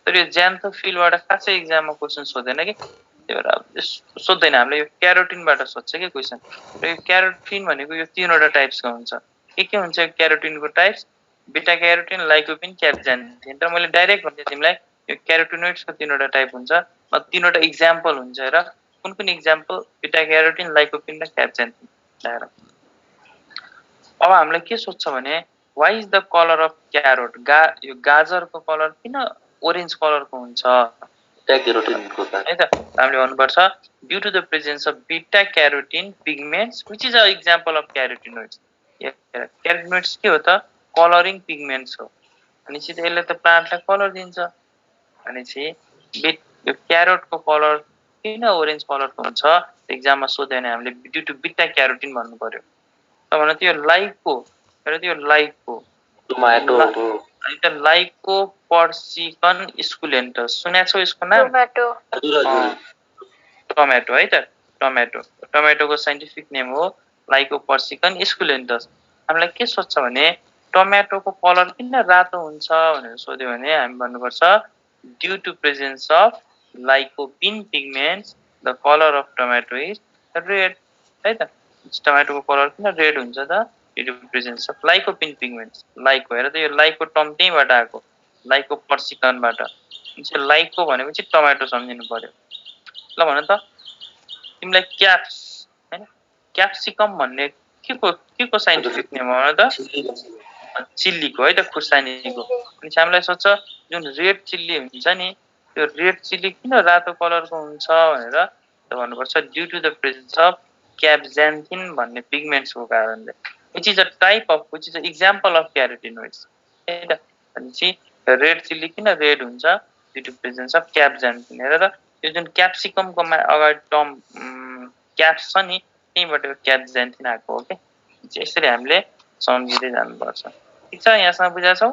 तर यो ज्यान्थोफिलबाट खासै एक्जाममा क्वेसन सोध्दैन कि त्यही भएर सोध्दैन हामीले यो क्यारोटिनबाट सोध्छ कि क्वेसन र यो क्यारोटिन भनेको यो तीनवटा टाइप्सको हुन्छ के हुन्छ यो क्यारोटिनको टाइप्स बिटा क्यारोटिन लाइकोपिन क्यापज्यान्थिन र मैले डाइरेक्ट भन्थे तिमीलाई यो क्यारोटिनोइड्सको तीनवटा टाइप हुन्छ तीनवटा इक्जाम्पल हुन्छ र कुन इक्जाम्पल बिटा क्यारोटिन लाइकोपिन र क्यापज्यान्थिन अब हामीलाई के सोध्छ भने why is the colour of carrot यो गाजरको कलर किन ओरेन्ज कलरको हुन्छ है त हामीले भन्नुपर्छ due to the presence of beta carotene pigments which is a example of carotenoids carotenoids के हो त कलरिङ पिगमेन्ट्स हो भनेपछि यसले त प्लान्टलाई कलर दिन्छ भनेपछि यो क्यारोटको कलर किन ओरेन्ज कलरको हुन्छ एक्जाममा सोध्यो भने हामीले ड्यू टु बिटा क्यारोटिन भन्नु पर्यो त भने त्यो लाइको र त्यो लाइको लाइको पर्सिकन स्कुलेन्टस सुनेको छौ यसको नाम टमेटो है त टमेटोको साइन्टिफिक नेम हो लाइको पर्सिकन स्कुलेन्टस हामीलाई के सोध्छ भने टमेटोको कलर किन रातो हुन्छ भनेर सोध्यो भने हामी भन्नुपर्छ due to presence of lycopene pigments the colour of tomato is red है त टमेटोको कलर किन रेड हुन्छ त due to presence of lycopene pigments लाइको हेर त यो लाइको टर्म त्यहीँबाट आएको लाइको पर्सिकनबाट लाइको भनेपछि टमेटो सम्झिनु पर्यो ल भन त तिमीलाई क्याप्स हैन क्याप्सिकम भन्ने के को साइन्टिफिक नेम हो त चिल्लीको है त खुर्सानीको अनि हामीलाई सोध्छ जुन रेड चिल्ली हुन्छ नि त्यो रेड चिल्ली किन रातो कलरको हुन्छ भनेर भन्नुपर्छ due to the presence of capsanthin भन्ने पिगमेन्ट्सको कारणले which is a type of which is a example of carotenoids है त भनेपछि रेड चिल्ली किन रेड हुन्छ due to presence of capsanthin हेर त यो जुन क्याप्सिकमको अगाडि टर्म क्याप्स छ नि त्यहीँबाट यो क्यापज्यान्थिन आएको हो कि यसरी हामीले सम्झिँदै जानुपर्छ ठिक छ यहाँसम्म बुझाएको छौ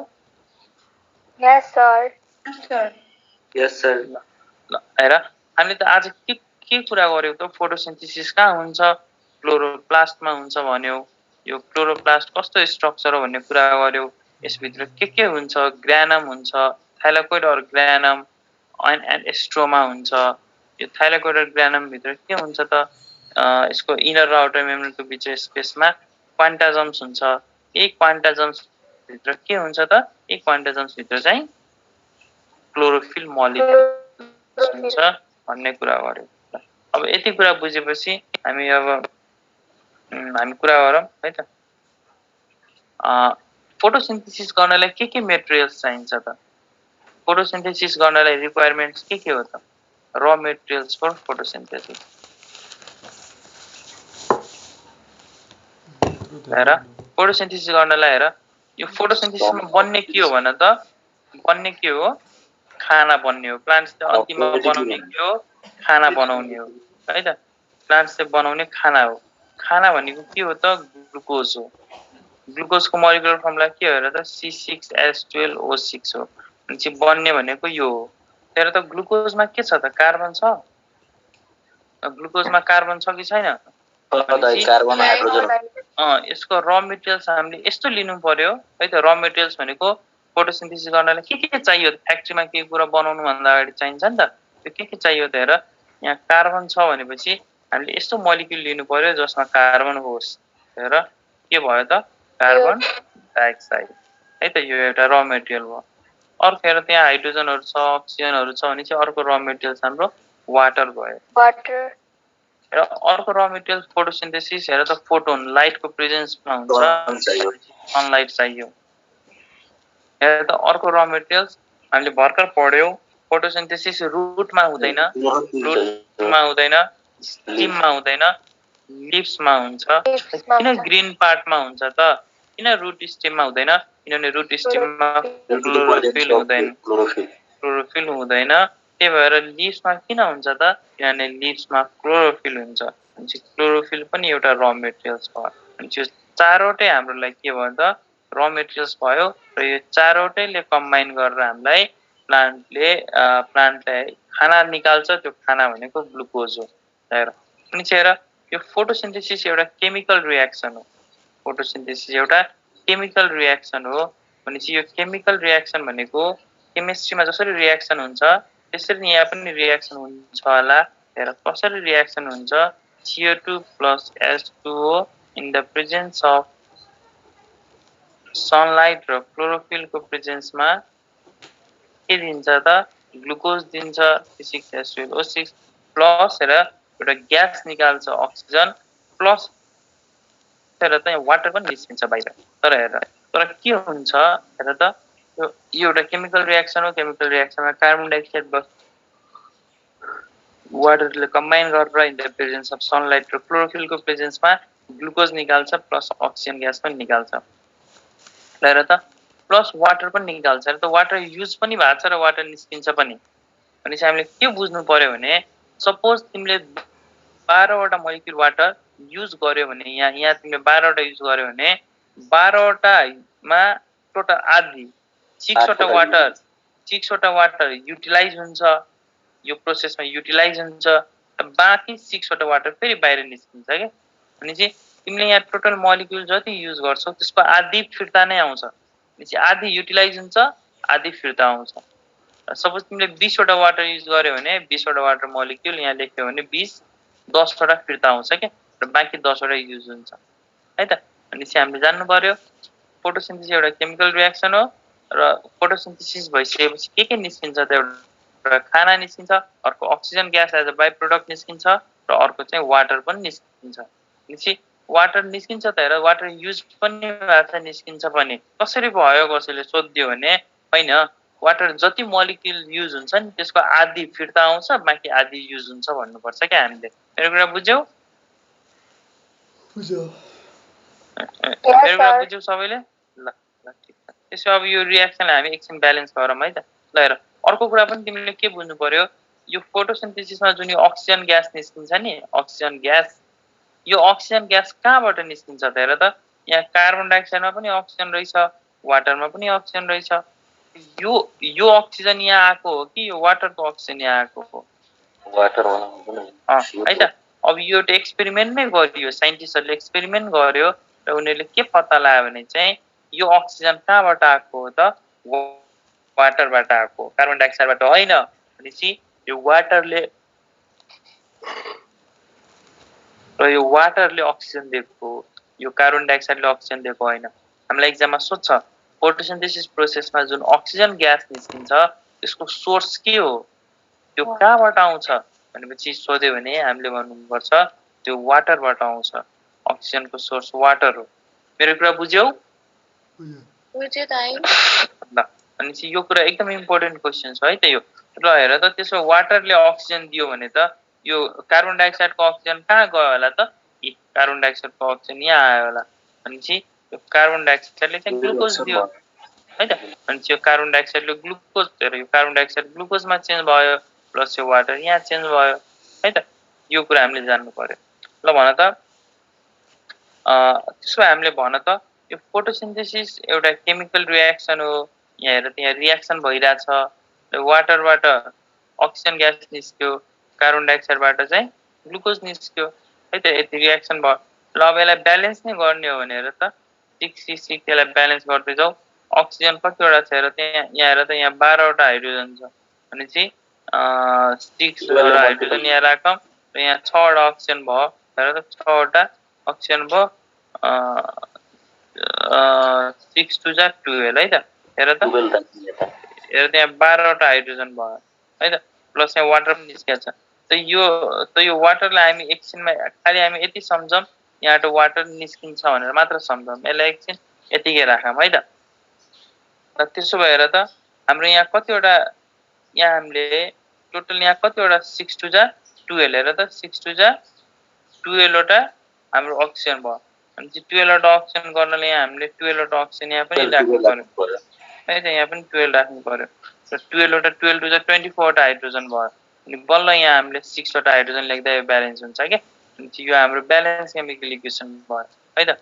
यस सर ल हेर हामीले त आज के कुरा गर्यौ त फोटोसिन्थेसिस कहाँ हुन्छ क्लोरोप्लास्टमा हुन्छ भन्यौ यो क्लोरोप्लास्ट कस्तो स्ट्रक्चर हो भन्ने कुरा गर्यौ यसभित्र के हुन्छ ग्रानम हुन्छ thylakoid or granum and stroma हुन्छ यो थाइलाकोइड अर ग्रानम भित्र के हुन्छ त यसको इनर र आउटर मेम्ब्रेनको बीच स्पेसमा क्वान्टाजम्स हुन्छ यही क्वान्टाजम्स भित्र के हुन्छ त यही क्वान्टाजम्स भित्र चाहिँ क्लोरोफिल मोलिक्युल हुन्छ भन्ने कुरा गर्यौ अब यति कुरा बुझेपछि हामी कुरा गरौँ है त फोटोसिन्थेसिस गर्नलाई के मेटेरियल्स चाहिन्छ त फोटोसिन्थेसिस गर्नलाई रिक्वायरमेन्ट्स के हो त र मेटेरियल्स फर फोटोसिन्थेसिस हेर फोटोसिन्थेसिस गर्नलाई हेर यो फोटोसिन्थेसिसमा बन्ने के हो भन त बन्ने के हो खाना बन्ने हो प्लान्ट्स अन्तिममा बनाउने के हो खाना बनाउने हो है त प्लान्ट्सले बनाउने खाना हो। खाना भनेको के हो त? ग्लुकोज हो। ग्लुकोजको मोलिकुलर फर्मुला के हो र त? C6H12O6 हो। अनि बन्ने भनेको यो हो। तर त ग्लुकोजमा के छ त? कार्बन छ। ग्लुकोजमा कार्बन छ कि छैन? Carbon hydrogen. यसको र मेटेरियल्स हामीले यस्तो लिनु पर्यो है त। र मेटेरियल्स भनेको फोटोसिन्थेसिस गर्नलाई के चाहियो? फ्याक्ट्रीमा केही कुरा बनाउनु भन्दा अगाडि चाहिन्छ नि त। त्यो के चाहियो त हेर? यहाँ कार्बन छ भनेपछि हामीले यस्तो मोलिक्युल लिनु पर्यो जसमा कार्बन होस्। हेर के भयो त? कार्बन डाइअक्साइड है त। यो एउटा र मेटेरियल भयो। अर्को हेर त्यहाँ हाइड्रोजनहरु छ, अक्सिजनहरु छ भने चाहिँ अर्को र मेटेरियल्स हाम्रो वाटर भयो। र अर्को र मेटेरियल फोटोसिन्थेसिस हेर त। फोटोन लाइटको प्रेजेन्समा हुन्छ, सनलाइट चाहियो। हेर त अर्को र मेटेरियल्स हामीले भर्खर पढ्यौ, फोटोसिन्थेसिस रुटमा हुँदैन, स्टिममा हुँदैन, लिप्समा हुन्छ। किन ग्रीन पार्टमा हुन्छ त? किन रुट स्टेममा हुँदैन? किनभने रुट स्टेममा क्लोरोफिल हुँदैन। त्यही भएर लिप्समा किन हुन्छ त? किनभने लिप्समा क्लोरोफिल हुन्छ। क्लोरोफिल पनि एउटा र मेटेरियल्स भयो। यो चारवटै हाम्रो लागि के भयो त? र मेटेरियल्स भयो। र यो चारवटैले कम्बाइन गरेर हामीलाई प्लान्टले खाना निकाल्छ। त्यो खाना भनेको ग्लुकोज हो। हेर अनि हेर यो फोटोसिन्थेसिस एउटा केमिकल रियाक्सन हो। फोटोसिन्थेसिस एउटा केमिकल रियाक्सन हो। भनेपछि यो केमिकल रियाक्सन भनेको केमिस्ट्रीमा जसरी रियाक्सन हुन्छ त्यसरी यहाँ पनि रियाक्सन हुन्छ होला। हेर कसरी रियाक्सन हुन्छ? CO2 plus H2O in the presence of sunlight र क्लोरोफिलको प्रेजेन्समा के दिन्छ त? ग्लुकोज दिन्छ, C6H12O6 प्लस हेर एउटा ग्यास निकाल्छ अक्सिजन, प्लस हेर त वाटर पनि निस्किन्छ बाहिर। तर हेर तर के हुन्छ हेर त? यो एउटा केमिकल रियाक्सन हो। केमिकल रियाक्सनमा कार्बन डाइअक्साइड वाटरले कम्बाइन गरेर in the presence of sunlight र क्लोरोफिलको प्रेजेन्समा ग्लुकोज निकाल्छ, प्लस अक्सिजन ग्यास पनि निकाल्छ। हेर त प्लस वाटर पनि निकाल्छ। र त वाटर युज पनि भएको छ र वाटर निस्किन्छ पनि। भनेपछि हामीले के बुझ्नु पर्यो भने सपोज तिमीले 12 वटा मोलिक्युल वाटर युज गर्यो भने यहाँ तिमीले 12 वटा युज गर्यो भने 12 वटामा टोटल आधी 6 वटा वाटर युटिलाइज हुन्छ। यो प्रोसेसमा युटिलाइज हुन्छ। बाँकी 6 वटा वाटर फेरि बाहिर निस्किन्छ के। भनेपछि तिमीले यहाँ टोटल मोलिक्युल जति युज गर्छौ त्यसको आधी फिर्ता नै आउँछ। भनेपछि आधी युटिलाइज हुन्छ, आधी फिर्ता आउँछ। सपोज तिमीले 20 वटा वाटर युज गर्यो भने 20 वटा वाटर मोलिक्युल यहाँ लेख्यो भने 10 वटा फिर्ता आउँछ के। र बाँकी 10 वटा युज हुन्छ है त। भनेपछि हामीले जान्नु पर्यो फोटोसिन्थेसिस एउटा केमिकल रियाक्सन हो। र फोटोसिन्थेसिस भइसकेपछि के निस्किन्छ त? एउटा खाना निस्किन्छ, अर्को oxygen gas as a by product निस्किन्छ, र अर्को चाहिँ वाटर पनि निस्किन्छ। भनेपछि वाटर निस्किन्छ त हेर वाटर युज पनि भएको छ, निस्किन्छ पनि। कसरी भयो कसैले सोधिदियो भने होइन, वाटर जति मोलिक्युल युज हुन्छ नि त्यसको आधी फिर्ता आउँछ, बाँकी आधी युज हुन्छ भन्नुपर्छ क्या हामीले। मेरो कुरा बुझ्यौ? मेरो कुरा बुझ्यौ सबैले? ल ठिक छ। त्यसो अब यो रियाक्सनलाई हामी एकछिन ब्यालेन्स गरौँ है त। ल हेर अर्को कुरा पनि तिमीले के बुझ्नु पर्यो? यो फोटोसिन्थेसिसमा जुन यो अक्सिजन ग्यास निस्किन्छ नि, अक्सिजन ग्यास, यो अक्सिजन ग्यास कहाँबाट निस्किन्छ त? हेर त यहाँ कार्बन डाइअक्साइडमा पनि अक्सिजन रहेछ, वाटरमा पनि अक्सिजन रहेछ। यो अक्सिजन यहाँ आएको हो कि यो वाटरको अक्सिजन यहाँ आएको हो? वाटर है त। अब यो एउटा एक्सपेरिमेन्ट नै गरियो, साइन्टिस्टहरूले एक्सपेरिमेन्ट गर्यो र उनीहरूले के पत्ता लगायो भने चाहिँ यो अक्सिजन कहाँबाट आएको हो त? वाटरबाट आएको, कार्बन डाइअक्साइडबाट होइन। भनेपछि यो वाटरले अक्सिजन दिएको हो, यो कार्बन डाइअक्साइडले अक्सिजन दिएको होइन। हामीलाई एक्जाममा सोध्छ फोटोसिन्थेसिस प्रोसेसमा जुन अक्सिजन ग्यास निस्किन्छ त्यसको सोर्स के हो, त्यो कहाँबाट आउँछ भनेपछि सोध्यो भने हामीले भन्नुपर्छ त्यो वाटरबाट आउँछ। अक्सिजनको सोर्स वाटर हो। मेरो कुरा बुझ्यौ? बुझ्यो दाइ। ल भनेपछि यो कुरा एकदम इम्पोर्टेन्ट क्वेसन छ है त यो। ल हेर त त्यसो वाटरले अक्सिजन दियो भने त यो कार्बन डाइअक्साइडको अक्सिजन कहाँ गयो होला त? कार्बन डाइअक्साइडको अक्सिजन यहाँ आयो होला। भनेपछि यो कार्बन डाइअक्साइडले चाहिँ ग्लुकोज दियो है त। भनेपछि यो कार्बन डाइअक्साइडले ग्लुकोज, यो कार्बन डाइअक्साइड ग्लुकोजमा चेन्ज भयो, प्लस यो वाटर यहाँ चेन्ज भयो है त। यो कुरा हामीले जान्नु पर्यो। ल भन त त्यसो हामीले भन त यो फोटोसिन्थेसिस एउटा केमिकल रियाक्सन हो। यहाँ हेर त्यहाँ रियाक्सन भइरहेछ, वाटरबाट अक्सिजन ग्यास निस्क्यो, कार्बन डाइअक्साइडबाट चाहिँ ग्लुकोज निस्क्यो है त। यति रियाक्सन भयो। ल अब यसलाई ब्यालेन्स नै गर्ने हो भने हेर त 6 यसलाई ब्यालेन्स गर्दै जाऊ। अक्सिजन कतिवटा छ हेर त्यहाँ, यहाँ हेर त यहाँ 12 वटा हाइड्रोजन छ भनेपछि 6 वटा हाइड्रोजन यहाँ राखौँ र यहाँ 6 वटा अक्सिजन भयो। हेर त 6 वटा अक्सिजन भयो 6 2 जा 12 है त। हेर त हेर त्यहाँ 12 वटा हाइड्रोजन भयो है त, प्लस यहाँ वाटर पनि निस्केको छ। त यो वाटरलाई हामी एकछिनमा खालि हामी यति सम्झौँ यहाँबाट वाटर निस्किन्छ भनेर मात्र सम्झौँ। यसलाई एकछिन यतिकै राखौँ है त। र त्यसो भएर त हाम्रो यहाँ कतिवटा, यहाँ हामीले टोटल यहाँ कतिवटा 6 2 जा 12 हेर त 6 2 जा 12 वटा हाम्रो अक्सिजन भयो। अनि 12 वटा अक्सिजन गर्नले यहाँ हामीले 12 वटा अक्सिजन यहाँ पनि राख्नु पर्यो है त, यहाँ पनि 12 राख्नु पर्यो। र 12 वटा 12 2 जा 24 वटा हाइड्रोजन भयो। अनि बल्ल यहाँ हामीले 6 वटा हाइड्रोजन लेख्दा यो ब्यालेन्स हुन्छ क्या। अनि यो हाम्रो ब्यालेन्स केमिकल इक्वेसन भयो है त।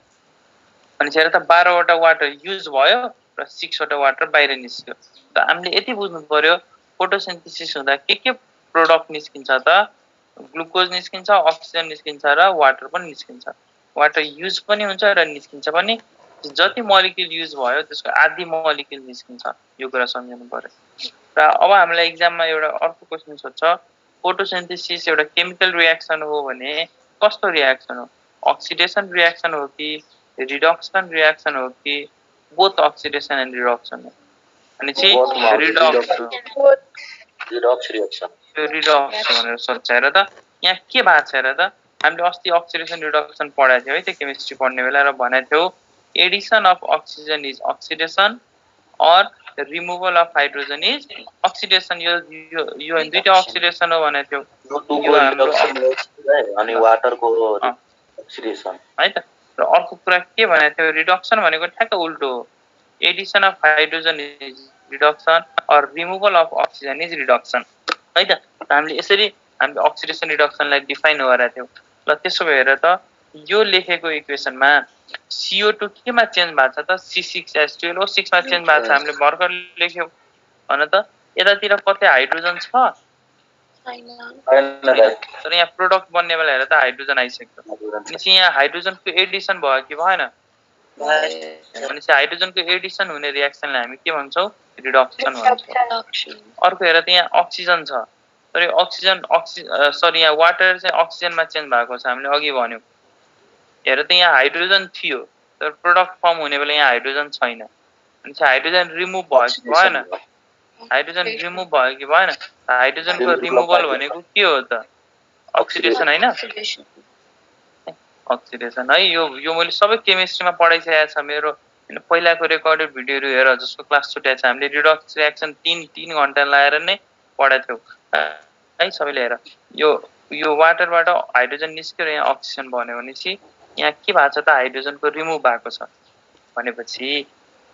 अनि हेर त 12 वटा वाटर युज भयो र 6 वटा वाटर बाहिर निस्क्यो। त हामीले यति बुझ्नु पर्यो फोटोसिन्थेसिस हुँदा के प्रोडक्ट निस्किन्छ त, ग्लुकोज निस्किन्छ, अक्सिजन निस्किन्छ र वाटर पनि निस्किन्छ। वाटर युज पनि हुन्छ र निस्किन्छ पनि। जति मोलिक्युल युज भयो त्यसको आधी मोलिक्युल निस्किन्छ, यो कुरा सम्झनु पर्यो। र अब हामीलाई एक्जाममा एउटा अर्को क्वेसन सोध्छ फोटोसिन्थेसिस एउटा केमिकल रियाक्सन हो भने कस्तो रियाक्सन हो, अक्सिडेसन रियाक्सन हो कि रिडक्सन रियाक्सन हो कि बोथ अक्सिडेसन एन्ड रिडक्सन हो भने चाहिँ रिडक्स रिएक्सन भनेर सोध्छ। हेर त यहाँ के भएको छ हेर त, हामीले अस्ति अक्सिडेसन रिडक्सन पढाएको थियौँ है त केमिस्ट्री पढ्ने बेला, र भनेको थियौँ addition of oxygen is oxidation और removal of hydrogen is oxidation. यो दुईटा अक्सिडेसन हो भनेको थियौँ। यो हाम्रो अनि वाटरको अक्सिडेसन है त। र अर्को कुरा के भनेको थियो, रिडक्सन भनेको ठ्याक्क उल्टो हो, addition of hydrogen is reduction और removal of oxygen is reduction है त। हामीले यसरी हामीले अक्सिडेसन रिडक्सनलाई डिफाइन गरेका थियौँ। ल त्यसो भएर त यो लेखेको इक्वेसनमा CO2 केमा चेन्ज भएको छ त, C6H12O6 मा चेन्ज भएको छ। हामीले भर्खर लेख्यौँ भन त यतातिर कतै हाइड्रोजन छ तर यहाँ प्रोडक्ट बन्ने बेला हेर त हाइड्रोजन आइसक्यो। भनेपछि यहाँ हाइड्रोजनको एडिसन भयो कि भएन, भनेपछि हाइड्रोजनको एडिसन हुने रियाक्सनलाई हामी के भन्छौँ, रिडक्सन भन्छौँ। अर्को हेर त यहाँ अक्सिजन छ तर यो अक्सिजन यहाँ वाटर चाहिँ अक्सिजनमा चेन्ज भएको छ। हामीले अघि भन्यौँ हेर त यहाँ हाइड्रोजन थियो तर प्रोडक्ट फर्म हुने बेला यहाँ हाइड्रोजन छैन, भनेपछि हाइड्रोजन रिमुभ भयो कि भएन, हाइड्रोजन रिमुभ भयो कि भएन। हाइड्रोजनको रिमुभल भनेको के हो त, अक्सिडेसन होइन, अक्सिडेसन है। यो मैले सबै केमिस्ट्रीमा पढाइसकेको छ। मेरो पहिलाको रेकर्डेड भिडियोहरू हेर जसको क्लास छुट्याएको छ। हामीले रिडक्स रियाक्सन 3 घन्टा लगाएर नै पढाएको थियौँ है सबैले हेर। यो वाटरबाट हाइड्रोजन निस्क्यो र यहाँ अक्सिजन बन्यो भनेपछि यहाँ के भएको छ त, हाइड्रोजनको रिमुभ भएको छ। भनेपछि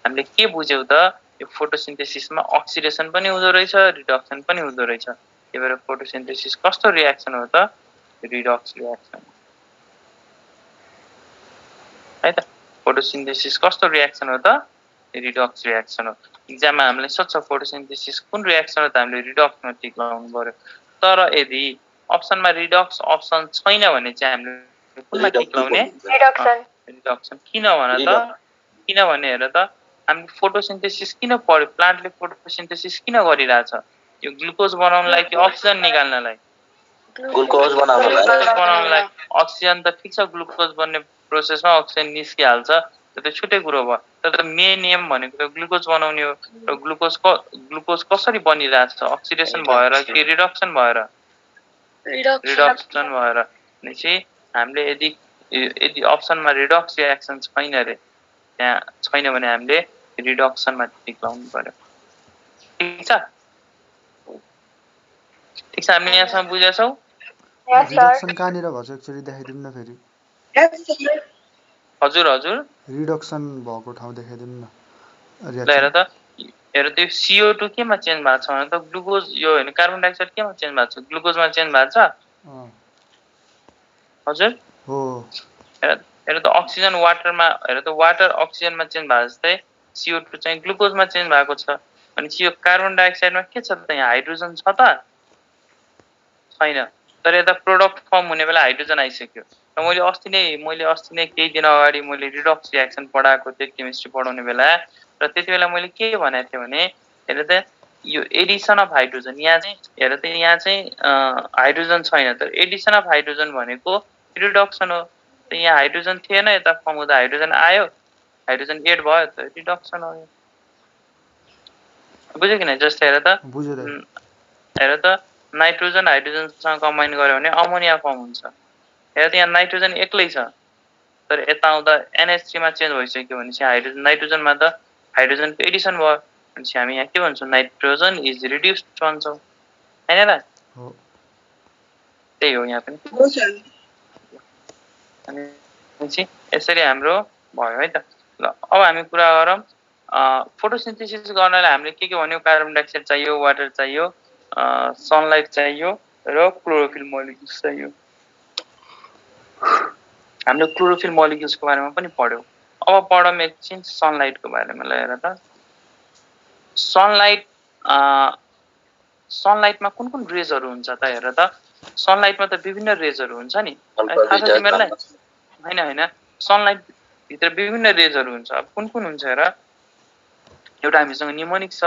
हामीले के बुझ्यौँ त, यो फोटोसिन्थेसिसमा अक्सिडेसन पनि हुँदो रहेछ रिडक्सन पनि हुँदो रहेछ। त्यही भएर फोटोसिन्थेसिस कस्तो रियाक्सन हो त, रिडक्स रियाक्सन है त। फोटोसिन्थेसिस कस्तो रियाक्सन हो त, रिडक्स रियाक्सन हो। इक्जाममा हामीले सोध्छ फोटोसिन्थेसिस कुन रियाक्सन हो त, हामीले रिडक्समा टिक लगाउनु पर्यो। तर यदि अप्सनमा रिडक्स अप्सन छैन भने चाहिँ हामीले कुनमा टिक लगाउने, रिडक्सन। किन भन त, किनभने हेर त हामीले फोटोसिन्थेसिस किन पढ्यो, प्लान्टले फोटोसिन्थेसिस किन गरिरहेछ, यो ग्लुकोज बनाउनलाई कि अक्सिजन निकाल्नलाई, ग्लुकोज बनाउनलाई। अक्सिजन त ठिक छ ग्लुकोज बन्ने प्रोसेसमा अक्सिजन निस्किहाल्छ त्यो त छुट्टै कुरो भयो। तर मेन एम भनेको त ग्लुकोज बनाउने हो। र ग्लुकोज कसरी बनिरहेछ, अक्सिडेसन भएर कि रिडक्सन भएर, रिडक्सन भएर। भनेपछि हामीले यदि अप्सनमा रिडक्स रियाक्सन छैन रे, त्यहाँ छैन भने हामीले रिडक्सनमा टिक लगाउनु पर्यो। ठिक छ, ठिक छ, हामीले यहाँसम्म बुझेछौँ। रिडक्सन कहाँनिर भन्छ एकचोटि देखाइदिनु न फेरि। हजुर हजुर रिडक्सन भएको ठाउँ देखाइदिनु न। हेर त यो CO2 केमा चेन्ज भएको छ भने त ग्लुकोज, यो होइन कार्बन डाइअक्साइड केमा चेन्ज भएको छ, ग्लुकोजमा चेन्ज भएको छ। हजुर हो हेर त अक्सिजन वाटरमा हेर त वाटर अक्सिजनमा चेन्ज भए जस्तै CO2 चाहिँ ग्लुकोजमा चेन्ज भएको छ भनेपछि यो कार्बन डाइअक्साइडमा के छ त यहाँ हाइड्रोजन छ त छैन तर यता प्रोडक्ट फर्म हुने बेला हाइड्रोजन आइसक्यो र मैले अस्ति नै केही दिन अगाडि मैले रिडक्स रियाक्सन पढाएको थिएँ केमिस्ट्री पढाउने बेला र त्यति बेला मैले के भनेको थिएँ भने हेर त यो एडिसन अफ हाइड्रोजन यहाँ चाहिँ हेर त यहाँ चाहिँ हाइड्रोजन छैन तर एडिसन अफ हाइड्रोजन भनेको रिडक्सन हो त यहाँ हाइड्रोजन थिएन यता फर्म हुँदा हाइड्रोजन आयो हाइड्रोजन एड भयो त रिडक्सन हो बुझ्यो किन जस्तै हेर त बुझ्यो दाइ हेर त नाइट्रोजन हाइड्रोजनसँग कम्बाइन गर्यो भने अमोनिया फर्म हुन्छ हेर त यहाँ नाइट्रोजन एक्लै छ तर यता आउँदा NH3 मा चेन्ज भइसक्यो भनेपछि हाइड्रोजन नाइट्रोजनमा त हाइड्रोजनको एडिसन भयो भनेपछि हामी यहाँ के भन्छौँ नाइट्रोजन इज रिड्युस्ड भन्छौँ हैन र हो त्यही हो यहाँ पनि हो सर भनेपछि यसरी हाम्रो भयो है त ल अब हामी कुरा गरौँ फोटोसिन्थेसिस गर्नलाई हामीले के भन्यो कार्बन डाइअक्साइड चाहियो वाटर चाहियो सनलाइट चाहियो र क्लोरोफिल मोलिक्युल्स चाहियो हामीले क्लोरोफिल मोलिक्युल्सको बारेमा पनि पढ्यौँ अब पढौँ एकछिन सनलाइटको बारेमा ल हेर त सनलाइटमा कुन कुन रेजहरू हुन्छ त हेर त सनलाइटमा त विभिन्न रेजहरू हुन्छ नि थाहा छ तिमीहरूलाई होइन होइन सनलाइट भित्र विभिन्न रेजहरू हुन्छ अब कुन कुन हुन्छ हेर एउटा हामीसँग निमोनिक छ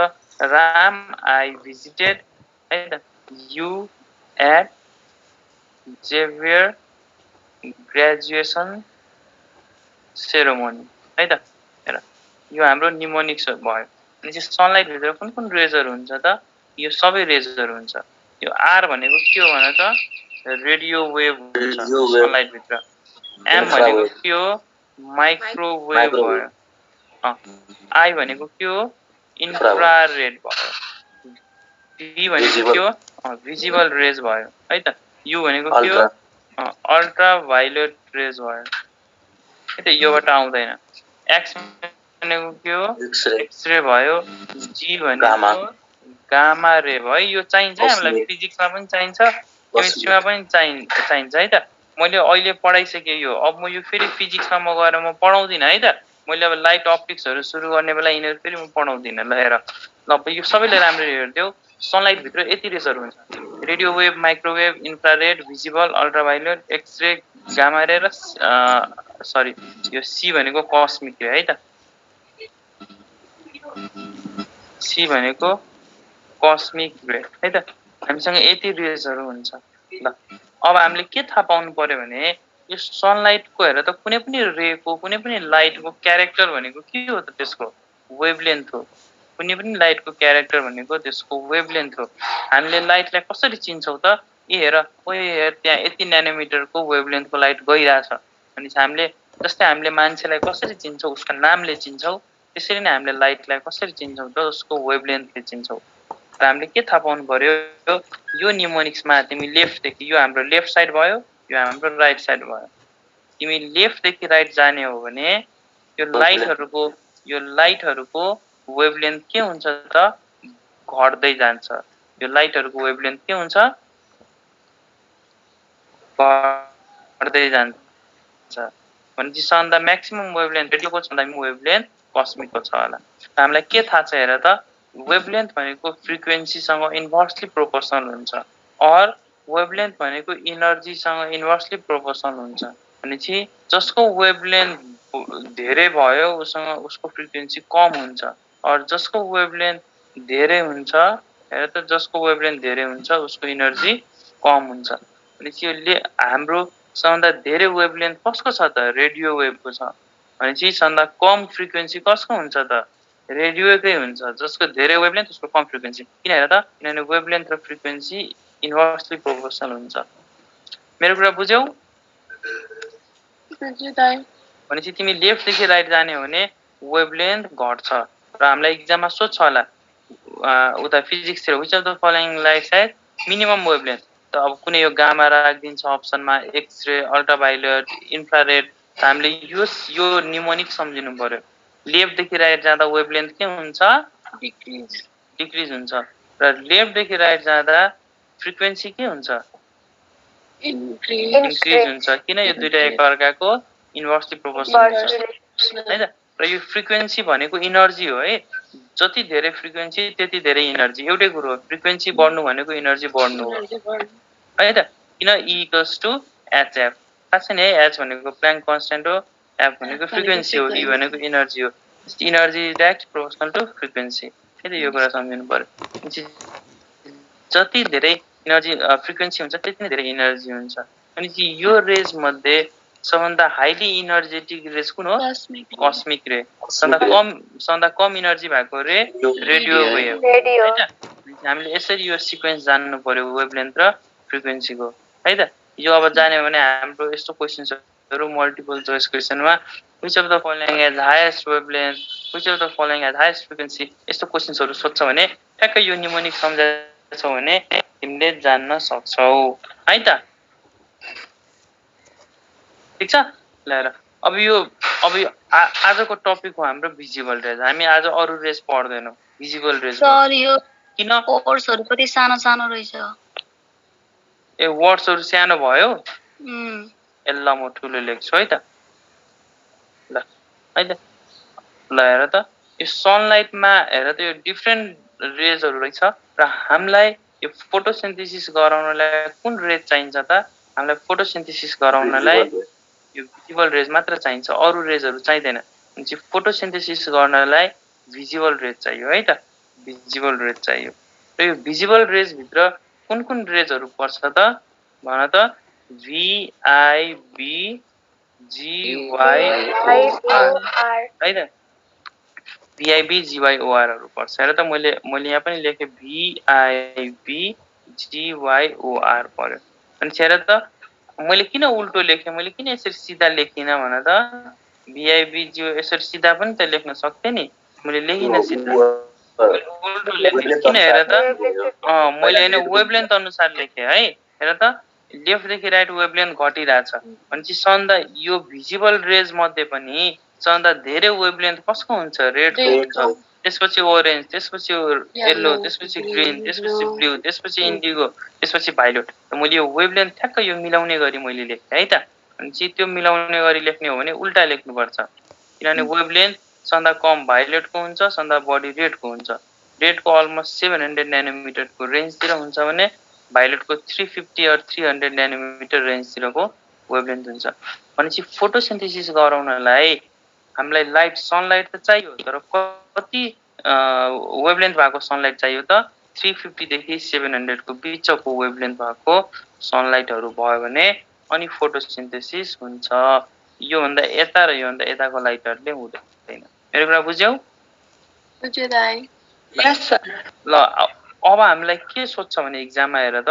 राम आई भिजिटेड है त you at Xavier graduation ceremony है त हेर यो हाम्रो निमोनिक भयो अनि सनलाइट भित्र कुन कुन रेजहरू हुन्छ त यो सबै रेजहरू हुन्छ यो आर भनेको के हो भने त रेडियो वेभ हुन्छ सनलाइट भित्र एम भनेको के हो माइक्रोवेभ भयो आई भनेको के हो इन्फ्रारेड भयो भी भनेको के हो भिजिबल रेज भयो है त यु भनेको के हो अल्ट्रा भाइलेट रेज भयो है त योबाट आउँदैन एक्स भनेको के हो एक्सरे भयो जी भनेको गामा रे भयो यो चाहिन्छ हामीलाई फिजिक्समा पनि चाहिन्छ केमिस्ट्रीमा पनि चाहिन्छ है त मैले अहिले पढाइसकेँ यो अब म यो फेरि फिजिक्समा म गएर म पढाउँदिनँ है त मैले अब लाइट अप्टिक्सहरू सुरु गर्ने बेला यिनीहरू फेरि म पढाउँदिनँ ल हेर ल यो सबैले राम्ररी हेरिदेऊ सनलाइटभित्र यति रेजहरू हुन्छ radio wave microwave infrared visible ultraviolet X ray gamma ray र सरी यो सी भनेको कस्मिक रे है त सी भनेको कस्मिक रे है त हामीसँग यति रेजहरू हुन्छ ल अब हामीले के थाहा पाउनु पर्यो भने यो सनलाइटको हेर त कुनै पनि रेको कुनै पनि लाइटको क्यारेक्टर भनेको के हो त त्यसको वेभलेन्थ हो कुनै पनि लाइटको क्यारेक्टर भनेको त्यसको वेभलेन्थ हो हामीले लाइटलाई कसरी चिन्छौँ त हेर त्यहाँ यति न्यानोमिटरको वेभलेन्थको लाइट गइरहेछ भनेपछि हामीले जस्तै हामीले मान्छेलाई कसरी चिन्छौँ उसको नामले चिन्छौँ त्यसरी नै हामीले लाइटलाई कसरी चिन्छौँ त उसको वेभलेन्थले चिन्छौँ र हामीले के थाहा पाउनु पर्यो यो निमोनिक्समा तिमी लेफ्टदेखि यो हाम्रो लेफ्ट साइड भयो यो हाम्रो राइट साइड भयो तिमी लेफ्टदेखि राइट जाने हो भने यो लाइटहरूको वेभलेन्थ के हुन्छ त घट्दै जान्छ यो लाइटहरूको वेभलेन्थ के हुन्छ घट्दै जान्छ भनेपछि सन्दा म्याक्सिमम वेभलेन्थ रेडियोको छ भन्दा वेभलेन्थ कस्मिकको छ होला हामीलाई के थाहा छ हेर त वेभलेन्थ भनेको फ्रिक्वेन्सीसँग इन्भर्सली प्रोपोर्सनल हुन्छ और वेभलेन्थ भनेको इनर्जीसँग इन्भर्सली प्रोपोर्सनल हुन्छ भनेपछि जसको वेभलेन्थ धेरै भयो उसँग उसको फ्रिक्वेन्सी कम हुन्छ और जसको वेभलेन्थ धेरै हुन्छ हेर त जसको वेभलेन्थ धेरै हुन्छ उसको इनर्जी कम हुन्छ भनेपछि यो हाम्रो सबभन्दा धेरै वेभलेन्थ कसको छ त रेडियो वेभको छ भनेपछि सबभन्दा कम फ्रिक्वेन्सी कसको हुन्छ त रेडियोकै हुन्छ जसको धेरै वेभलेन्थ उसको कम फ्रिक्वेन्सी किन हेर त किनभने वेभलेन्थ र फ्रिक्वेन्सी इन्भर्सली प्रोपोर्सनल हुन्छ मेरो कुरा बुझ्यौ भनेपछि तिमी लेफ्टदेखि राइट जाने हो भने वेभलेन्थ घट्छ र हामीलाई इक्जाममा सोध्छ होला उता फिजिक्सतिर which of the following light side minimum wavelength त अब कुनै यो गामा राखिदिन्छ अप्सनमा एक्सरे अल्ट्राभाइलेट इन्फ्रारेड हामीले यो निमोनिक सम्झिनु पर्यो लेफ्टदेखि राइट जाँदा वेभलेन्थ के हुन्छ डिक्रिज हुन्छ र लेफ्टदेखि राइट जाँदा फ्रिक्वेन्सी के हुन्छ इन्क्रिज हुन्छ किन यो दुईटा एकअर्काको इन्भर्सली प्रोपोर्सनल छ हैन र यो फ्रिक्वेन्सी भनेको इनर्जी हो है जति धेरै फ्रिक्वेन्सी त्यति धेरै इनर्जी एउटै कुरो हो फ्रिक्वेन्सी बढ्नु भनेको इनर्जी बढ्नु हो है त किन E इक्वल्स टु HF थाहा छ नि है H भनेको प्लाङ्क कन्स्ट्यान्ट हो F भनेको फ्रिक्वेन्सी हो E भनेको इनर्जी हो energy direct proportional to frequency है त यो कुरा सम्झिनु पर्यो जति धेरै इनर्जी फ्रिक्वेन्सी हुन्छ त्यति नै धेरै इनर्जी हुन्छ अनि चाहिँ यो रेज मध्ये सबभन्दा हाइली इनर्जेटिक रेज कुन हो कस्मिक रे सबभन्दा कम इनर्जी भएको रे रेडियो वेभ हैन हामीले यसरी यो सिक्वेन्स जान्नु पर्यो वेभलेन्थ र फ्रिक्वेन्सीको है त यो अब जान्यो भने हाम्रो यस्तो क्वेशन्सहरु मल्टिपल चोइस क्वेशनमा which of the following has highest wavelength which of the following has highest frequency यस्तो क्वेशन्सहरु सोध्छ भने ठ्याक्कै यो निमोनिक सम्झाछौ भने तिमीले जान्न सक्छौ है त ठीक छ ल अब यो आजको टपिक हो हाम्रो भिजिबल रेज हामी आज अरु रेज पढ्दैनौ भिजिबल रेज सर यो किन वर्ड्सहरु पनि सानो सानो रहेछ ए वर्ड्सहरु सानो भयो ल म ठुलो लेख्छु है त ल है त ल हेर त यो सनलाइटमा हेर त यो डिफरेन्ट रेजहरु रहेछ र हामीलाई यो फोटोसिन्थेसिस गराउनलाई कुन रेज चाहिन्छ त हामीलाई फोटोसिन्थेसिस गराउनलाई यो भिजिबल रेज मात्र चाहिन्छ अरु रेजहरु चाहिदैन अनि फोटोसिन्थेसिस गर्नलाई भिजिबल रेज चाहियो है त भिजिबल रेज चाहियो र यो भिजिबल रेज भित्र कुन रेजहरु पर्छ त भन त VIB GY है त VIB GYOR हरु पर्छ हेर त मैले यहाँ पनि लेखे VIB GYOR पर्यो अनि हेर त मैले किन उल्टो लेखे मैले किन यसरी सिधा लेखिन भन त VIB यसरी सिधा पनि त लेख्न सक्थे नि मैले लेखिन सिधा उल्टो लेखे किन हेर त मैले हैन वेभलेन्थ अनुसार लेखे है हेर त लेफ्ट देखि राइट वेभलेन्थ घटिरहेछ भनेपछि सन्दा यो भिजिबल रेज मध्ये पनि सन्दा धेरै वेभलेन्थ कसको हुन्छ रेड हुन्छ त्यसपछि ओरेन्ज त्यसपछि येलो त्यसपछि ग्रीन त्यसपछि ब्लू त्यसपछि इन्डिगो त्यसपछि भायोलेट मैले यो वेभलेन्थ ठ्याक्क यो मिलाउने गरी मैले लेखे है त अनि चाहिँ त्यो मिलाउने गरी लेख्ने हो भने उल्टा लेख्नु पर्छ किनभने वेभलेन्थ सन्दा कम भायोलेटको हुन्छ सन्दा बढी रेडको हुन्छ रेडको अलमोस्ट 700 न्यानोमिटरको रेन्जतिर हुन्छ भने भायोलेटको 350 or 300 न्यानोमिटर रेन्जतिरको वेभलेन्थ हुन्छ भनेपछि फोटोसिन्थेसिस गराउनलाई हामीलाई लाइट सनलाइट त चाहियो तर कति वेभलेन्थ भएको सनलाइट चाहियो त 350 देखि 700 को बीचको वेभलेन्थ भएको सनलाइटहरु भयो भने अनि फोटोसिन्थेसिस हुन्छ यो भन्दा यता र यो भन्दा यताको लाइटहरुले हुँदैन मेरो कुरा बुझ्यौ बुझ्यो दाइ यस सर ल अब हामीलाई के सोध्छ भने एक्जाममा हेर त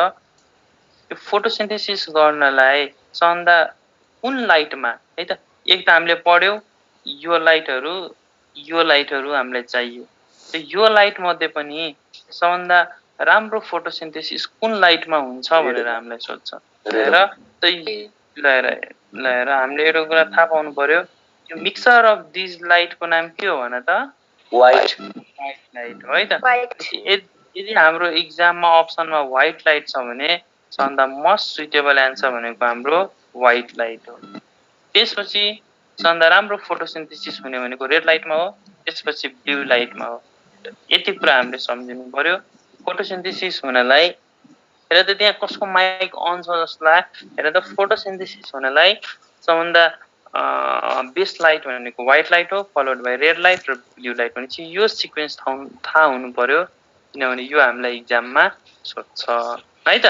यो फोटोसिन्थेसिस गर्नलाई सन्दा कुन लाइटमा है त एक त हामीले पढ्यौ यो लाइटहरु हामीलाई चाहियो त यो लाइट मध्ये पनि सबभन्दा राम्रो फोटोसिन्थेसिस कुन लाइटमा हुन्छ भनेर हामीलाई सोध्छ र ल हामीले एउटा कुरा थाहा पाउनु पर्यो यो मिक्सचर अफ दिस लाइटको नाम के हो भन त व्हाइट लाइट हो है त यदि हाम्रो एक्जाममा अप्सनमा व्हाइट लाइट छ भने सन्दा मोस्ट सुटेबल आन्सर भनेको हाम्रो व्हाइट लाइट हो त्यसपछि सन्दा राम्रो फोटोसिन्थेसिस हुने भनेको रेड लाइटमा हो त्यसपछि ब्लू लाइटमा हो यति कुरा हामीले सम्झिनु पर्यो फोटोसिन्थेसिस हुनलाई हेर त त्यहाँ कसको माइक अन छ जस्तो लाग्यो हेर त फोटोसिन्थेसिस हुनलाई सबभन्दा बेस्ट लाइट भनेको व्हाइट लाइट हो फलोड बाइ रेड लाइट र ब्लू लाइट भनेपछि यो सिक्वेन्स थाहा हुनु पर्यो किनभने यो हामीलाई एक्जाममा सोध्छ है त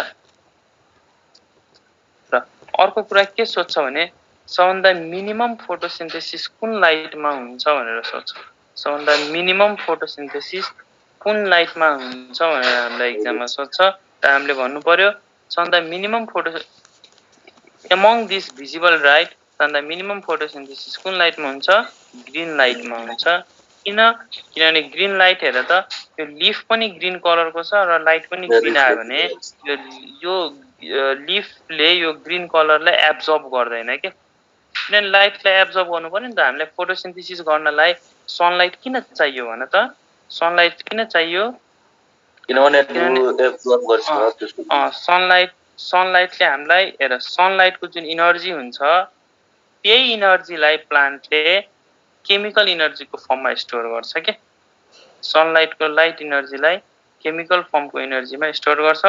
र अर्को कुरा के सोध्छ भने सबभन्दा मिनिमम फोटोसिन्थेसिस कुन लाइटमा हुन्छ भनेर सोध्छ सबभन्दा मिनिमम फोटोसिन्थेसिस कुन लाइटमा हुन्छ भनेर हामीलाई एक्जाममा सोध्छ र हामीले भन्नु पर्यो सबभन्दा minimum photo among this visible right सबभन्दा मिनिमम फोटोसिन्थेसिस कुन लाइटमा हुन्छ ग्रीन लाइटमा हुन्छ किनभने ग्रीन लाइट हेर त यो लिफ पनि ग्रीन कलरको छ र लाइट पनि ग्रीन आयो भने यो लिफले यो ग्रीन कलरलाई एब्जर्ब गर्दैन के किनभने लाइटलाई एब्जर्ब गर्नु पर्यो नि त हामीलाई फोटोसिन्थेसिस गर्नलाई सनलाइट किन चाहियो भन त सनलाइट किन चाहियो किनभने एब्जर्ब गर्छ सनलाइटले हामीलाई हेर सनलाइटको जुन इनर्जी हुन्छ त्यही इनर्जीलाई प्लान्टले केमिकल इनर्जीको फर्ममा स्टोर गर्छ के सनलाइटको लाइट इनर्जीलाई केमिकल फर्मको इनर्जीमा स्टोर गर्छ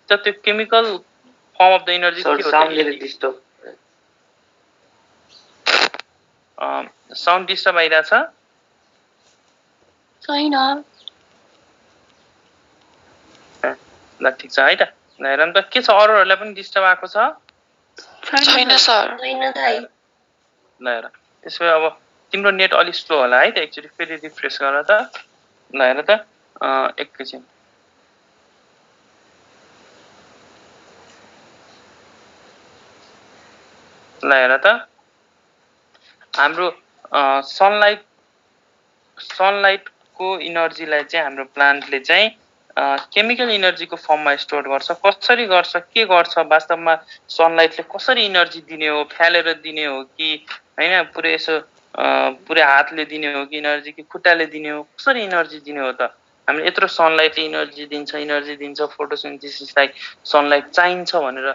त त्यो chemical form of the energy के हो साउन्ड डिस्टर्ब आइरहेछ छैन ल ठिक छ है त ल हेर त के छ अरूहरूलाई पनि डिस्टर्ब आएको छ छैन सर ल हेर त्यसो भए अब तिम्रो नेट अलि स्लो होला है त एकचोटि फेरि रिफ्रेस गर त ल हेर त एकैछिन ल हेर त हाम्रो सनलाइटको इनर्जीलाई चाहिँ हाम्रो प्लान्टले चाहिँ केमिकल इनर्जीको फर्ममा स्टोर गर्छ कसरी गर्छ के गर्छ वास्तवमा सनलाइटले कसरी इनर्जी दिने हो फ्यालेर दिने हो कि हैन पुरै यसो पुरै हातले दिने हो कि इनर्जी कि खुट्टाले दिने हो कसरी इनर्जी दिने हो त हामीले यत्रो सनलाइटले इनर्जी दिन्छ फोटोसिन्थेसिसलाई सनलाइट चाहिन्छ भनेर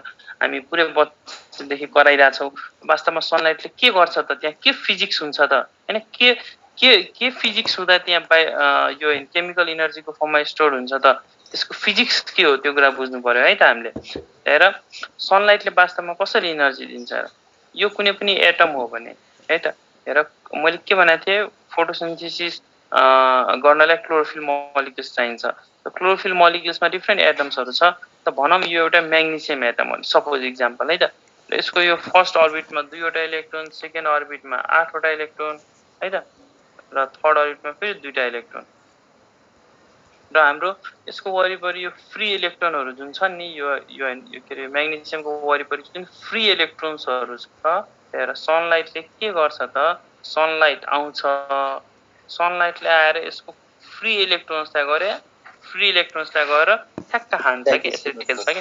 हामी पुरै बच्चादेखि कराइरहेछौँ वास्तवमा सनलाइटले के गर्छ त त्यहाँ के फिजिक्स हुन्छ त हैन के फिजिक्स हुँदा त्यहाँ यो केमिकल इनर्जीको फर्ममा स्टोर हुन्छ त त्यसको फिजिक्स के हो त्यो कुरा बुझ्नु पर्यो है त हामीले हेर सनलाइटले वास्तवमा कसरी इनर्जी दिन्छ यो कुनै पनि एटम हो भने है त हेर मैले के भनेको थिएँ फोटोसिन्थेसिस गर्नलाई क्लोरोफिल मोलिक्युल्स चाहिन्छ क्लोरोफिल मोलिक्युल्समा डिफ्रेन्ट एटम्सहरू छ त भनौँ यो एउटा म्याग्नेसियम एटम हो सपोज इक्जाम्पल है त यसको यो फर्स्ट अर्बिटमा 2वटा इलेक्ट्रोन सेकेन्ड अर्बिटमा 8वटा इलेक्ट्रोन है त र थर्ड अर्बिटमा फेरि 2टा इलेक्ट्रोन र हाम्रो यसको वरिपरि यो फ्री इलेक्ट्रोनहरू जुन छन् नि यो के अरे म्याग्नेसियमको वरिपरि जुन फ्री इलेक्ट्रोन्सहरू छ त्यही सनलाइटले के गर्छ त सनलाइट आउँछ सनलाइटले आएर यसको फ्री इलेक्ट्रोन्सलाई गएर ठ्याक्क हान्छ कि यसरी ठेल्छ कि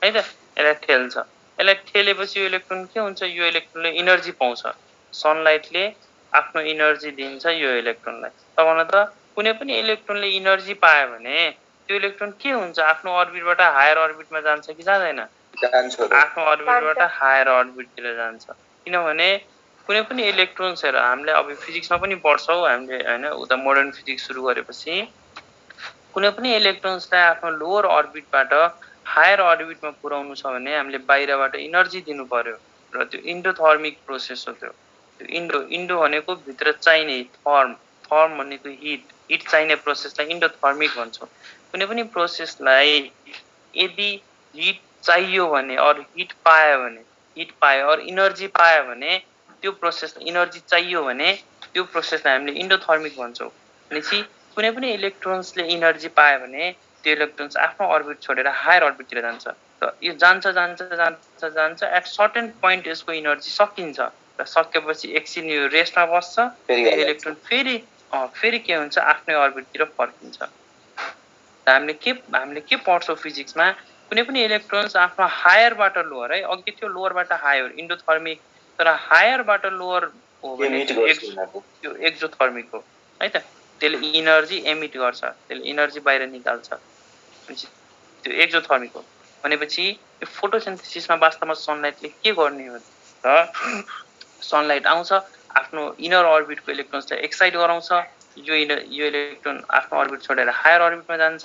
है त यसलाई ठेल्छ यसलाई ठेलेपछि यो इलेक्ट्रोन के हुन्छ यो इलेक्ट्रोनले इनर्जी पाउँछ सनलाइटले आफ्नो इनर्जी दिन्छ यो इलेक्ट्रोनलाई त भन त कुनै पनि इलेक्ट्रोनले इनर्जी पायो भने त्यो इलेक्ट्रोन के हुन्छ आफ्नो अर्बिटबाट हायर अर्बिटमा जान्छ कि जाँदैन आफ्नो अर्बिटबाट हायर अर्बिटतिर जान्छ किनभने कुनै पनि इलेक्ट्रोन्सहरू हामीले अब फिजिक्समा पनि पढ्छौँ हामीले हैन उता मोडर्न फिजिक्स सुरु गरेपछि कुनै पनि इलेक्ट्रोन्सलाई आफ्नो लोवर अर्बिटबाट हायर अर्बिटमा पुर्याउनु छ भने हामीले बाहिरबाट इनर्जी दिनु पर्यो र त्यो इन्डोथर्मिक प्रोसेस हो त्यो इन्डो भनेको भित्र चाहिने थर्म भनेको हिट चाहिने प्रोसेसलाई इन्डोथर्मिक भन्छौँ कुनै पनि प्रोसेसलाई यदि हिट चाहियो भने अरू हिट पायो अरू इनर्जी पायो भने त्यो प्रोसेसलाई इनर्जी चाहियो भने त्यो प्रोसेसलाई हामीले इन्डोथर्मिक भन्छौँ भनेपछि कुनै पनि इलेक्ट्रोन्सले इनर्जी पायो भने त्यो इलेक्ट्रोन्स आफ्नो अर्बिट छोडेर हायर अर्बिटतिर जान्छ र यो जान्छ एट सर्टेन पोइन्ट यसको इनर्जी सकिन्छ र सकेपछि एकछिन यो रेस्टमा बस्छ इलेक्ट्रोन फेरि के हुन्छ आफ्नै अर्बिटतिर फर्किन्छ हामीले के पढ्छौँ फिजिक्समा कुनै पनि इलेक्ट्रोन्स आफ्नो हायरबाट लोअर है अघि थियो लोअरबाट हायर इन्डोथर्मिक तर हायरबाट लोअर हो भने त्यो एक्जोथर्मिक हो है त त्यसले इनर्जी एमिट गर्छ त्यसले इनर्जी बाहिर निकाल्छ त्यो एक्जोथर्मिक हो भनेपछि यो फोटोसिन्थेसिसमा वास्तवमा सनलाइटले के गर्ने हो त सनलाइट आउँछ आफ्नो इनर अर्बिटको इलेक्ट्रोन्सलाई एक्साइट गराउँछ यो इलेक्ट्रोन आफ्नो अर्बिट छोडेर हायर अर्बिटमा जान्छ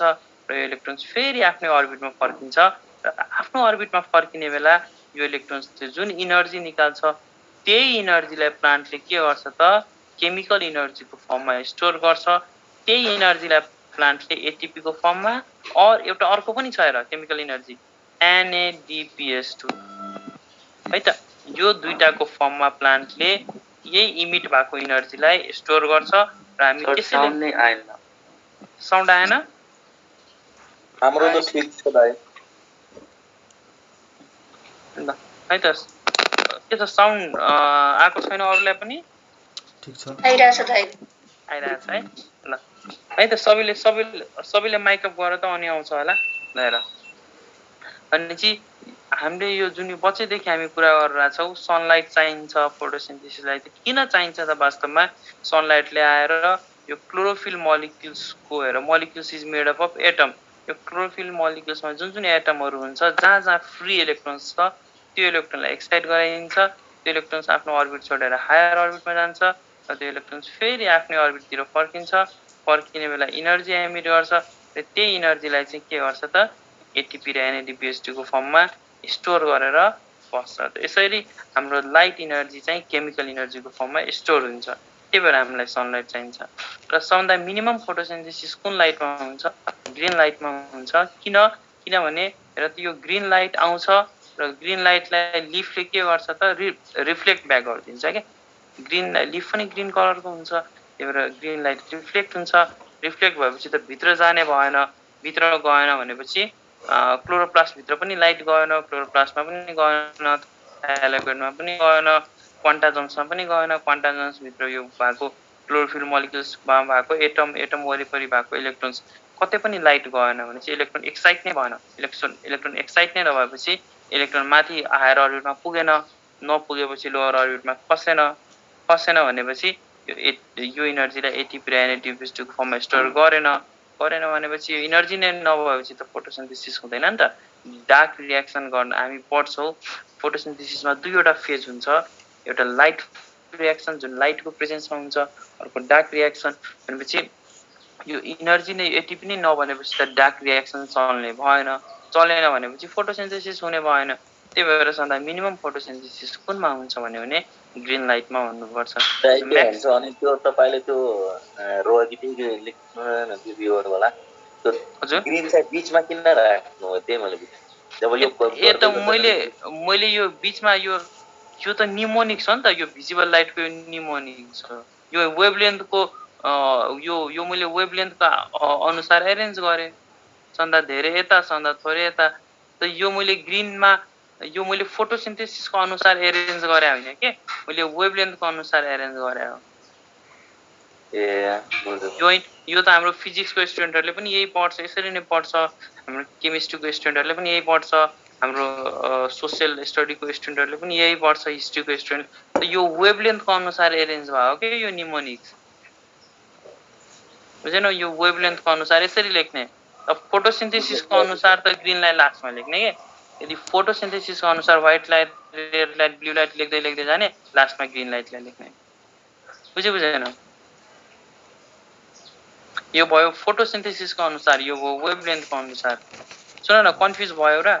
र यो इलेक्ट्रोन्स फेरि आफ्नै अर्बिटमा फर्किन्छ र आफ्नो अर्बिटमा फर्किने बेला यो इलेक्ट्रोन्सले जुन इनर्जी निकाल्छ त्यही इनर्जीलाई प्लान्टले के गर्छ त केमिकल इनर्जीको फर्ममा स्टोर गर्छ त्यही इनर्जीलाई प्लान्टले एटिपीको फर्ममा एउटा अर्को पनि छ हेर केमिकल इनर्जी NADPH2 है त यो दुईटाको फर्ममा प्लान्टले यही इमिट भएको इनर्जीलाई स्टोर गर्छ र हामी त्यसैले साउन्ड आएन हाम्रो त ठीक छ भाइ ल है त के छ साउन्ड आएको छैन अरूलाई पनि ठीक छ आइरहेछ दाइ आइरहेछ है ल है त सबैले माइकअप गरेर त अनि आउँछ होला ल हेर भनेपछि हामीले यो जुन बच्चैदेखि हामी कुरा गरिरहेछौँ सनलाइट चाहिन्छ फोटोसिन्थेसिसलाई त किन चाहिन्छ त वास्तवमा सनलाइटले आएर यो क्लोरोफिल मोलिक्युल्सको हेर molecules is made up of atom यो क्लोरोफिल मोलिक्युल्समा जुन जुन एटमहरु हुन्छ जहाँ जहाँ फ्री इलेक्ट्रोन्स छ त्यो इलेक्ट्रोनलाई एक्साइट गराइन्छ त्यो इलेक्ट्रोन्स आफ्नो अर्बिट छोडेर हायर अर्बिटमा जान्छ र त्यो इलेक्ट्रोन्स फेरि आफ्नै अर्बिटतिर फर्किन्छ फर्किने बेला इनर्जी एमिट गर्छ र त्यही इनर्जीलाई चाहिँ के गर्छ त एटीपी र एनएडीपीएस2 को फर्ममा स्टोर गरेर बस्छ त यसरी हाम्रो लाइट इनर्जी चाहिँ केमिकल इनर्जीको फर्ममा स्टोर हुन्छ त्यही भएर हामीलाई सनलाइट चाहिन्छ र सबभन्दा मिनिमम फोटोसिन्थेसिस कुन लाइटमा हुन्छ ग्रीन लाइटमा हुन्छ किनभने र यो ग्रीन लाइट आउँछ र ग्रीन लाइटलाई लिफले के गर्छ त रिफ्लेक्ट ब्याक गरिदिन्छ के ग्रीन लिफ पनि ग्रीन कलरको हुन्छ त्यही भएर ग्रीन लाइट रिफ्लेक्ट हुन्छ रिफ्लेक्ट भएपछि त भित्र जाने भएन भित्र गएन भनेपछि क्लोरोप्लास्ट भित्र पनि लाइट गएन क्लोरोप्लास्टमा पनि गएन थाइलाकोइडमा पनि गएन क्वान्टा जम्समा पनि गएन क्वान्टा जम्स भित्र यो भएको क्लोरोफिल मोलिक्युल्समा भएको एटम वरिपरि भएको इलेक्ट्रोन्स कतै पनि लाइट गएन भने चाहिँ इलेक्ट्रोन एक्साइट नै भएन इलेक्ट्रोन एक्साइट नै नभएपछि इलेक्ट्रोन माथि हायर अर्बिटमा पुगेन नपुगेपछि लोअर अर्बिटमा फसेन भनेपछि यो इनर्जीलाई एटीपी र एनएडीपीएस2 को फर्ममा स्टोर गरेन भनेपछि यो इनर्जी नै नभएपछि त फोटोसिन्थेसिस हुँदैन नि त डार्क रिएक्सन गर्न हामी पढ्छौँ फोटोसिन्थेसिसमा दुईवटा फेज हुन्छ एउटा लाइट रिएक्सन जुन लाइटको प्रेजेन्समा हुन्छ अर्को डार्क रिएक्सन भनेपछि यो इनर्जी नै एटीपी नै नभनेपछि त डार्क रिएक्सन चलेन भनेपछि फोटोसिन्थेसिस हुने भएन त्यही भएर सदा मिनिमम फोटोसिन्थेसिस कुनमा हुन्छ भने ग्रीन लाइटमा हुनुपर्छ अनि त्यो तपाईले त्यो रोगी लेख्नु त्यो भ्युअर होला त्यो हजुर ग्रीन चाहिँ बीचमा किन राख्नु हो त्यही मैले जब यो त मैले यो बीचमा यो त निमोनिक छ नि त यो भिजिबल लाइटको निमोनिक छ यो वेभलेन्थको यो मैले वेभलेन्थको अनुसार एरेन्ज गरे सन्दा धेरै यता सन्दा थोरै यता त यो मैले ग्रीनमा यो मैले फोटोसिन्थेसिसको अनुसार एरेन्ज गरे हैन के मैले वेभलेन्थको अनुसार एरेन्ज गरे हो यो त हाम्रो फिजिक्सको स्टुडेन्टहरुले पनि यही पढ्छ यसरी नै पढ्छ हाम्रो केमिस्ट्रीको स्टुडेन्टहरुले पनि यही पढ्छ हाम्रो सोशल स्टडीको स्टुडेन्टहरुले पनि यही पढ्छ हिस्ट्रीको स्टुडेन्ट यो वेभलेन्थको अनुसार एरेन्ज भयो के यो निमोनिक बुझेन यो वेभलेन्थको अनुसार यसरी लेख्ने अब फोटोसिन्थेसिसको अनुसार त ग्रीनलाई लास्टमा लेख्ने के यदि फोटोसिन्थेसिसको अनुसार white light red light blue light लेख्दै जाने लास्टमा ग्रीन लाइटलाई लेख्ने बुझेन यो भयो फोटोसिन्थेसिसको अनुसार यो भयो वेभलेन्थको अनुसार सुन न कन्फ्युज भयो र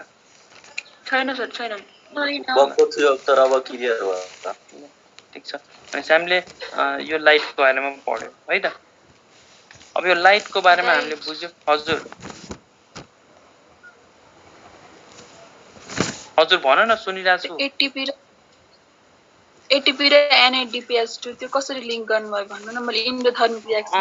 छैन सर छैन बक्को थियो तर अब क्लियर भयो ठीक छ अनि हामीले यो लाइटको बारेमा पढ्यौ है त अब यो लाइटको बारेमा हामीले बुझ्यौ हजुर भन न सुनिराछु एटीपी र एनएडीपीएस2 त्यो कसरी लिंक गर्नुभयो भन्नु न मैले इन्डोथर्मिक रिएक्सन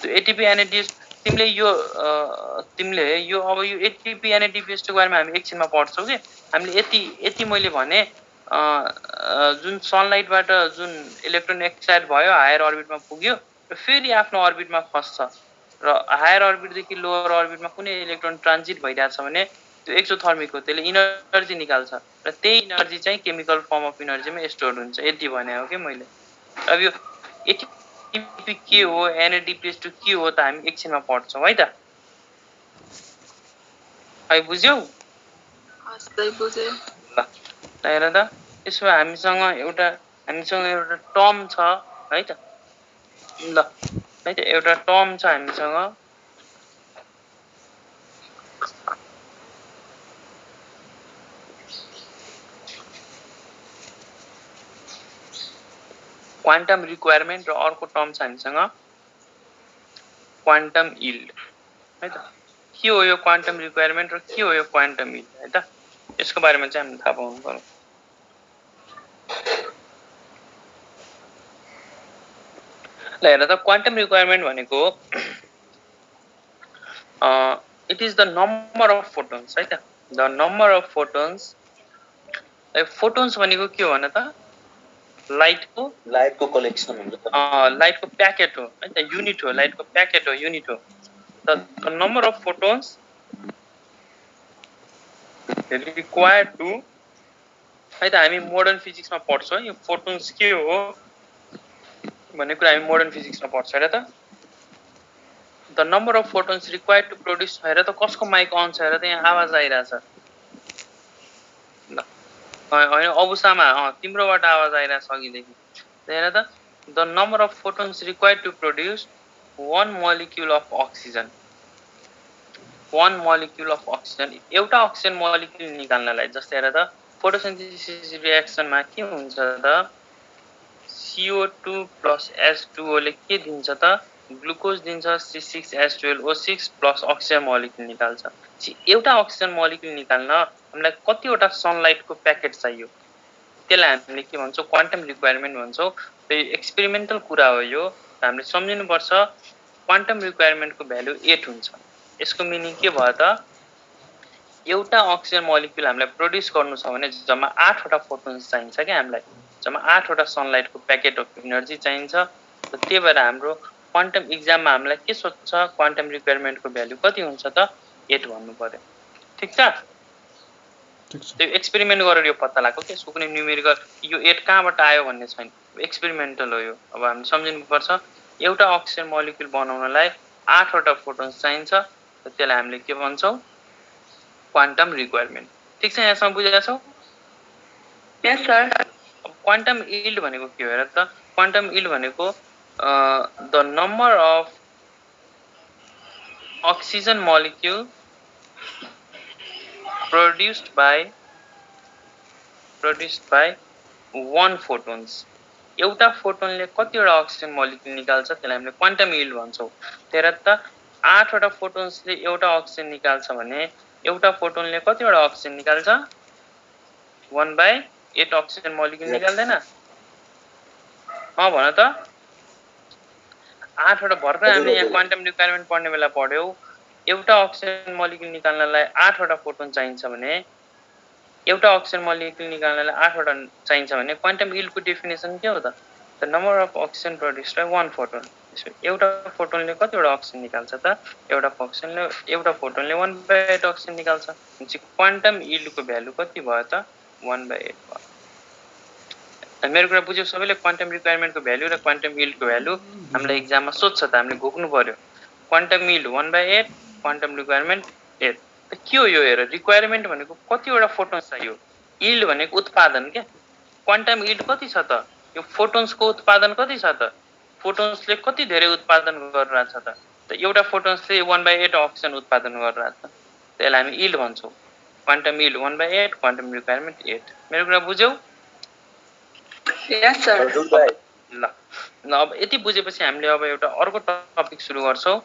त्यो एटीपी एनएडीपीएस तिमीले यो अब यो एटीपी एनएडीपीएस2 को बारेमा हामी एकछिनमा पढ्छौं के हामीले यति मैले भने जुन सनलाइटबाट जुन इलेक्ट्रोन एक्साइट भयो हायर अर्बिटमा पुग्यो र फेरि आफ्नो अर्बिटमा खस्छ र हायर अर्बिटदेखि लोअर अर्बिटमा कुनै इलेक्ट्रोन ट्रान्जिट भइरहेछ भने त्यो एक्सोथर्मिक हो त्यसले इनर्जी निकाल्छ र त्यही इनर्जी चाहिँ केमिकल फर्म अफ इनर्जीमा स्टोर हुन्छ यति भने हो के मैले अब यो एटीपी के हो एनएडीपीएस2 के हो त हामी एकछिनमा पढ्छौं है त है बुझ्यौ बुझे ल हेर त यसो हामीसँग एउटा टर्म छ है त ल है त एउटा टर्म छ हामीसँग क्वान्टम रिक्वायरमेन्ट र अर्को टर्म छ हामीसँग क्वान्टम यील्ड है त के हो यो क्वान्टम रिक्वायरमेन्ट र के हो यो क्वान्टम यील्ड है त यसको बारेमा चाहिँ हामीले थाहा पाउनु पर्यो ल हेर त क्वान्टम रिक्वायरमेन्ट भनेको it is the number of photons है त the number of photons photons भनेको के हो भन त लाइटको कलेक्सन हुन्छ लाइटको प्याकेट हो है त युनिट हो लाइटको प्याकेट हो युनिट हो the number of photons required to है त हामी मोडर्न फिजिक्समा पढ्छौं यो फोटोन्स के हो भन्ने कुरा हामी मोडर्न फिजिक्समा पढ्छौं र त the number of photons required to produce हेर त कसको माइक अन छ हेर त यहाँ आवाज आइरहेछ ल होइन अबुसामा तिम्रोबाट आवाज आइरहेछ अघिदेखि हेर त the number of photons required to produce one molecule of oxygen एउटा अक्सिजन मोलिक्युल निकाल्नलाई जस्तै हेर त फोटोसिन्थेसिस रिएक्सनमा के हुन्छ त CO2 plus H2O ले के दिन्छ त ग्लुकोज दिन्छ C6H12O6 प्लस अक्सिजन मोलिक्युल निकाल्छ एउटा अक्सिजन मोलिक्युल निकाल्न हामीलाई कतिवटा सनलाइटको प्याकेट चाहियो त्यसलाई हामीले के भन्छौँ क्वान्टम रिक्वायरमेन्ट भन्छौँ त्यो एक्सपेरिमेन्टल कुरा हो यो हामीले सम्झिनु पर्छ क्वान्टम रिक्वायरमेन्टको भ्यालु 8 हुन्छ यसको मिनिङ के भयो त एउटा अक्सिजन मोलिक्युल हामीलाई प्रोड्युस गर्नु छ भने जम्मा 8 वटा फोटोन्स चाहिन्छ के हामीलाई जम्मा 8 वटा सनलाइटको प्याकेट अफ एनर्जी चाहिन्छ त्यही भएर हाम्रो क्वान्टम एक्जाममा हामीलाई के सोध्छ क्वान्टम रिक्वायरमेन्टको भ्यालु कति हुन्छ त 8 भन्नु पर्यो ठीक छ त्यो एक्सपेरिमेन्ट गरेर यो पत्ता लाग्यो के यसको कुनै न्यूमेरिकल यो 8 कहाँबाट आयो भन्ने छैन एक्सपेरिमेन्टल हो यो अब हामी सम्झिनु पर्छ एउटा अक्सिजन मोलिक्युल बनाउनलाई 8 वटा फोटोन्स चाहिन्छ त्यसलाई हामीले के भन्छौँ क्वान्टम रिक्वायरमेन्ट ठीक छ यहाँसम्म बुझेका छौ यस सर क्वान्टम यील्ड भनेको के हो हेर त क्वान्टम यील्ड भनेको the number of oxygen molecule produced by one photons एउटा फोटोनले कतिवटा अक्सिजन मोलिक्युल निकाल्छ त्यसलाई हामीले क्वान्टम यील्ड भन्छौँ तेर त 8 वटा फोटोन्सले एउटा अक्सिजन निकाल्छ भने एउटा फोटोनले कतिवटा अक्सिजन निकाल्छ 1/8 अक्सिजन मोलिक्युल निकाल्दैन भन त 8 वटा भर्खर हामीले यहाँ क्वान्टम रिक्वायरमेन्ट पढ्ने बेला पढ्यौ एउटा अक्सिजन मोलिक्युल निकाल्नलाई 8 वटा फोटोन चाहिन्छ भने एउटा अक्सिजन मोलिक्युल निकाल्नलाई 8 वटा चाहिन्छ भने क्वान्टम यील्डको डेफिनेसन के हो त the number of oxygen produced by one photon एउटा फोटोनले कतिवटा अक्सिजन निकाल्छ त एउटा फोटोनले 1/8 अक्सिजन निकाल्छ भनेपछि क्वान्टम यील्डको भ्यालु कति भयो त 1/8 भयो मेरो कुरा बुझ्यौ सबैले क्वान्टम रिक्वायरमेन्टको भ्यालु र क्वान्टम यील्डको भ्यालु हामीलाई एक्जाममा सोध्छ त हामीले घोक्नु पर्यो क्वान्टम यील्ड 1/8 क्वान्टम रिक्वायरमेन्ट 8 त के हो यो हेर रिक्वायरमेन्ट भनेको कतिवटा फोटोन्स चाहियो यील्ड भनेको उत्पादन के क्वान्टम यील्ड कति छ त यो फोटोन्सको उत्पादन कति छ त फोटोन्सले कति धेरै उत्पादन गरिरहेछ त एउटा फोटोन्सले 1/8 अक्सिजन उत्पादन गरिरहेछ त्यसलाई हामी यील्ड भन्छौँ क्वान्टम यील्ड 1/8 क्वान्टम रिक्वायरमेन्ट 8 मेरो कुरा बुझ्यौ यस सर ल अब यति बुझेपछि हामीले अब एउटा अर्को टपिक सुरु गर्छौँ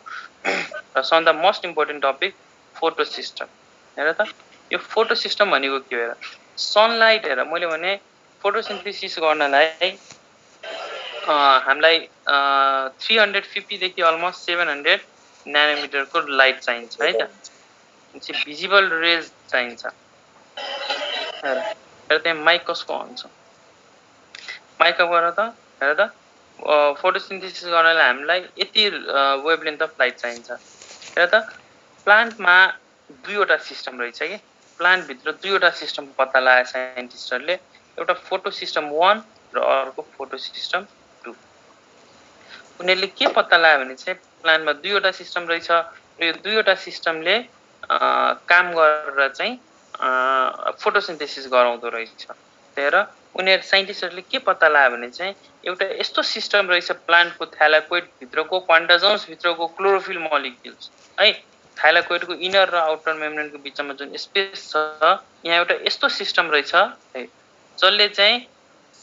र some the most important topic photo system हेर त यो फोटो सिस्टम भनेको के हो हेर सनलाइट हेर मैले भने फोटोसिन्थेसिस गर्नलाई हामीलाई 350 देखि अलमोस्ट 700 न्यानोमिटरको लाइट चाहिन्छ है त भिजिबल रेज चाहिन्छ हेर त्यहाँ माइक कसको हुन्छ माइक गर त हेर त फोटोसिन्थेसिस गर्नलाई हामीलाई यति वेभलेन्थ अफ लाइट चाहिन्छ हेर त प्लान्टमा दुईवटा सिस्टम रहेछ कि प्लान्टभित्र दुईवटा सिस्टम पत्ता लगाए साइन्टिस्टहरूले एउटा फोटो सिस्टम 1 र अर्को फोटो सिस्टम 2 उनीहरूले के पत्ता लगायो भने चाहिँ प्लान्टमा दुईवटा सिस्टम रहेछ र यो दुईवटा सिस्टमले काम गरेर चाहिँ फोटोसिन्थेसिस गराउँदो रहेछ त्यही उनीहरू साइन्टिस्टहरूले के पत्ता लगायो भने चाहिँ एउटा यस्तो सिस्टम रहेछ प्लान्टको थ्यालाकोइड भित्रको क्वान्टाजम्स भित्रको क्लोरोफिल मोलिक्युल्स है थाइलाकोइडको इनर र आउटर मेम्ब्रेनको बिचमा जुन स्पेस छ यहाँ एउटा यस्तो सिस्टम रहेछ है जसले चाहिँ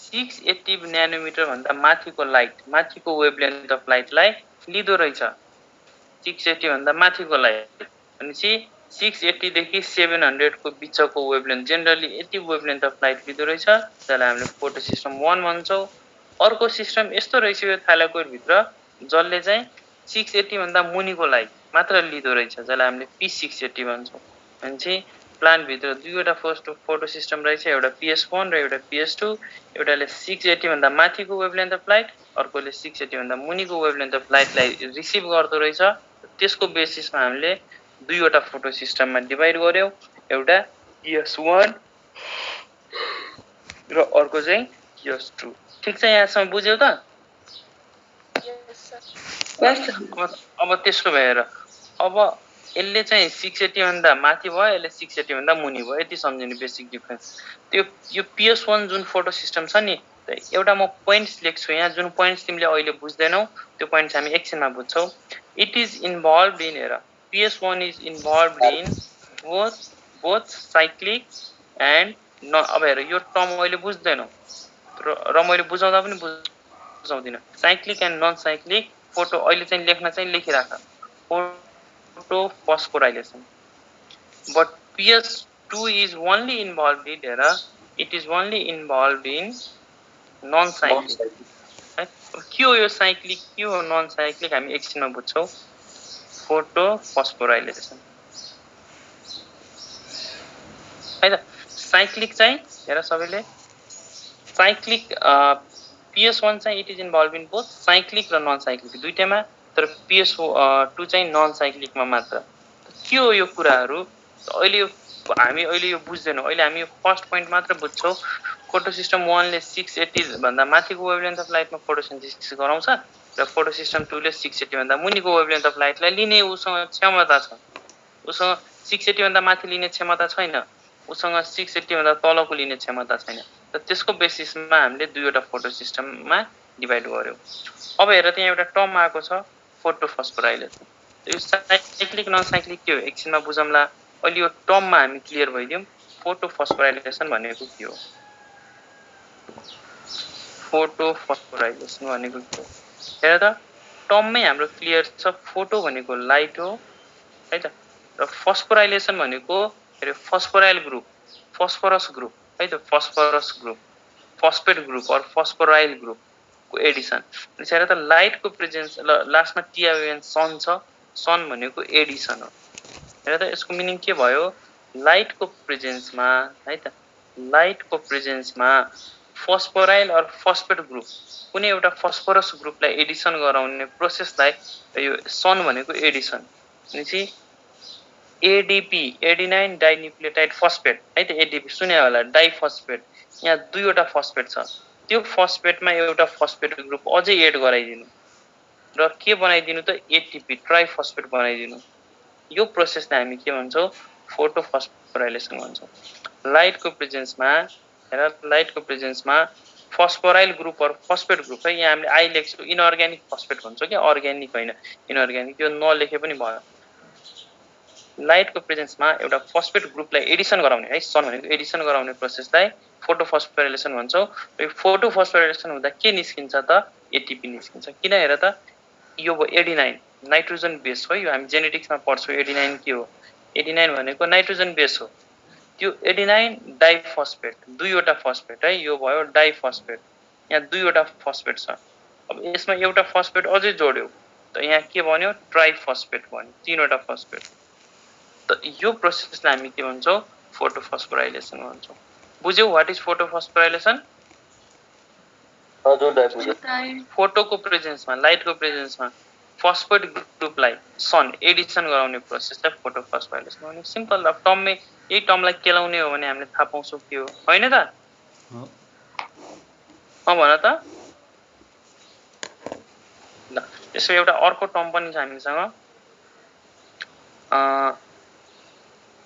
680 न्यानोमिटर भन्दा माथिको लाइट माथिको वेभलेन्थ अफ लाइटलाई लिदो रहेछ 680 भन्दा माथिको लाइट भनेपछि 680 देखि 700 को बिचको वेभलेन्थ जेनरली यति वेभलेन्थ अफ लाइट लिदो रहेछ जसलाई हामीले फोटो सिस्टम 1 भन्छौँ अर्को सिस्टम यस्तो रहेछ यो थाइलाकोइड भित्र जसले चाहिँ 680 भन्दा मुनिको लाइट मात्र लिदो रहेछ जसलाई हामीले P680 भन्छौँ भनेपछि प्लान्ट भित्र दुईवटा फोटो सिस्टम रहेछ एउटा PS1 र एउटा PS2 एउटाले 680 भन्दा माथिको वेभलेन्थ अफ लाइट अर्कोले 680 भन्दा मुनिको वेभलेन्थ अफ लाइटलाई रिसिभ गर्दो रहेछ त्यसको बेसिसमा हामीले दुईवटा फोटो सिस्टममा डिभाइड गर्यौं एउटा PS1 र अर्को चाहिँ PS2 ठीक छ यहाँसम्म बुझ्यौ त अब त्यसो भएर अब यसले चाहिँ 680 भन्दा माथि भयो, यसले 680 भन्दा मुनि भयो, यति सम्झिनु बेसिक डिफरेन्स। त्यो यो PS1 जुन फोटो सिस्टम छ नि, एउटा म पोइन्ट्स लेख्छु यहाँ, जुन पोइन्ट्स तिमीले अहिले बुझ्दैनौ त्यो पोइन्ट्स हामी एकछिनमा बुझ्छौ। इट इज इन्भल्भड इन, हेर, PS1 is involved in both cyclic and अब हेर यो टर्म अहिले बुझ्दैनौ र मैले बुझाउँदा पनि बुझाउँदिन। Cyclic and non cyclic photo अहिले चाहिँ लेख्न चाहिँ लेखिराख, photo phosphorylation. But PS2 is only involved in, it is only involved in non-cyclic. के हो यो साइक्लिक, के हो नन साइक्लिक, हामी एकछिनमा बुझ्छौँ। फोटो फस्फोराइलेसन है त। साइक्लिक चाहिँ हेर सबैले, साइक्लिक PS1 चाहिँ it is involve in both cyclic र नन साइक्लिक दुईटैमा, तर PS2 चाहिँ नन साइक्लिकमा मात्र। के हो यो कुराहरू अहिले हामी अहिले यो बुझ्दैनौँ। अहिले हामी फर्स्ट पोइन्ट मात्र बुझ्छौँ। फोटो सिस्टम 1 ले 680 भन्दा माथिको वेभलेन्थ अफ लाइटमा फोटोसिन्थेसिस गराउँछ र फोटो सिस्टम 2 ले 680 भन्दा मुनिको वेभलेन्थ अफ लाइटलाई लिने उसँग क्षमता छ। उसँग 680 भन्दा माथि लिने क्षमता छैन, उसँग 680 भन्दा तलको लिने क्षमता छैन। र त्यसको बेसिसमा हामीले दुईवटा फोटो सिस्टममा डिभाइड गर्यौँ। अब हेर त्यहाँ एउटा टर्म आएको छ, फोटो फस्फोराइलेसन। यो साइक्लिक नन साइक्लिक के हो एकछिनमा बुझौँला। अहिले यो टर्ममा हामी क्लियर भइदियौँ, फोटो फस्फोराइलेसन भनेको के हो। फोटो फस्फोराइलेसन भनेको के हो हेर त, टर्ममै हाम्रो क्लियर छ। फोटो भनेको लाइट हो है त, र फस्फोराइलेसन भनेको फस्फोराइल ग्रुप, फस्फोरस ग्रुप है त, फस्फोरस ग्रुप, फस्फेट ग्रुप और फस्फोराइल ग्रुप को एडिसन। हेर त लाइटको प्रेजेन्स, लास्टमा टिआइएन सन छ, सन भनेको एडिसन हो। हेर त यसको मिनिङ के भयो, लाइटको प्रेजेन्समा है त, लाइटको प्रेजेन्समा फस्फोराइल और फस्फेट ग्रुप कुनै एउटा फस्फोरस ग्रुपलाई एडिसन गराउने प्रोसेसलाई यो सन भनेको एडिसन। भनेपछि एडिपी, एडिनाइन डाइन्युक्लियोटाइड फस्फेट है त, एडिपी सुने होला, डाइफस्फेट। यहाँ दुईवटा फस्फेट छ, त्यो फस्फेटमा एउटा फस्फेट ग्रुप अझै एड गराइदिनु र के बनाइदिनु त, एटिपी ट्राइफस्फेट बनाइदिनु। यो प्रोसेसलाई हामी के भन्छौँ, फोटो फस्फोराइलेसन भन्छौँ। लाइटको प्रेजेन्समा हेर, लाइटको प्रेजेन्समा फस्फोराइल ग्रुप और फस्फेट ग्रुप है, यहाँ हामीले आई लेख्छौँ, इनअर्ग्यानिक फस्फेट भन्छौँ कि अर्ग्यानिक होइन, इनअर्ग्यानिक, त्यो नलेखे पनि भयो। लाइटको प्रेजेन्समा एउटा फस्फेट ग्रुपलाई एडिसन गराउने है, सन भनेको एडिसन गराउने प्रोसेसलाई फोटो फस्फोराइलेसन भन्छौँ। र फोटो फस्फोराइलेसन हुँदा के निस्किन्छ त, एटिपी निस्किन्छ। किन हेर त, यो भयो एडिनाइन, नाइट्रोजन बेस हो। यो हामी जेनेटिक्समा पढ्छौँ एडिनाइन के हो। एडिनाइन भनेको नाइट्रोजन बेस हो। त्यो एडिनाइन डाइफस्फेट, दुईवटा फस्फेट है, यो भयो डाइफस्फेट, यहाँ दुईवटा फस्फेट छ। अब यसमा एउटा फस्फेट अझै जोड्यो त यहाँ के बन्यो, ट्राइफस्फेट बन्यो, तीनवटा फस्फेट। त यो प्रोसेसलाई हामी के भन्छौँ, फोटो फस्फोराइलेसन भन्छौँ। बुझ्यौ व्हाट इज फोटो फस्फोराइलेसन? फोटोको प्रेजेन्समा, लाइटको प्रेजेन्समा फस्फेट ग्रुपलाई सन एडिसन गराउने प्रोसेसलाई फोटो फस्फोराइलेसन भन्छ। सिम्पल। अब टर्ममै यही टर्मलाई केलाउने हो भने हामीले थाहा पाउँछौँ के हो, होइन त? भन त। ल यसो एउटा अर्को टर्म पनि छ हामीसँग,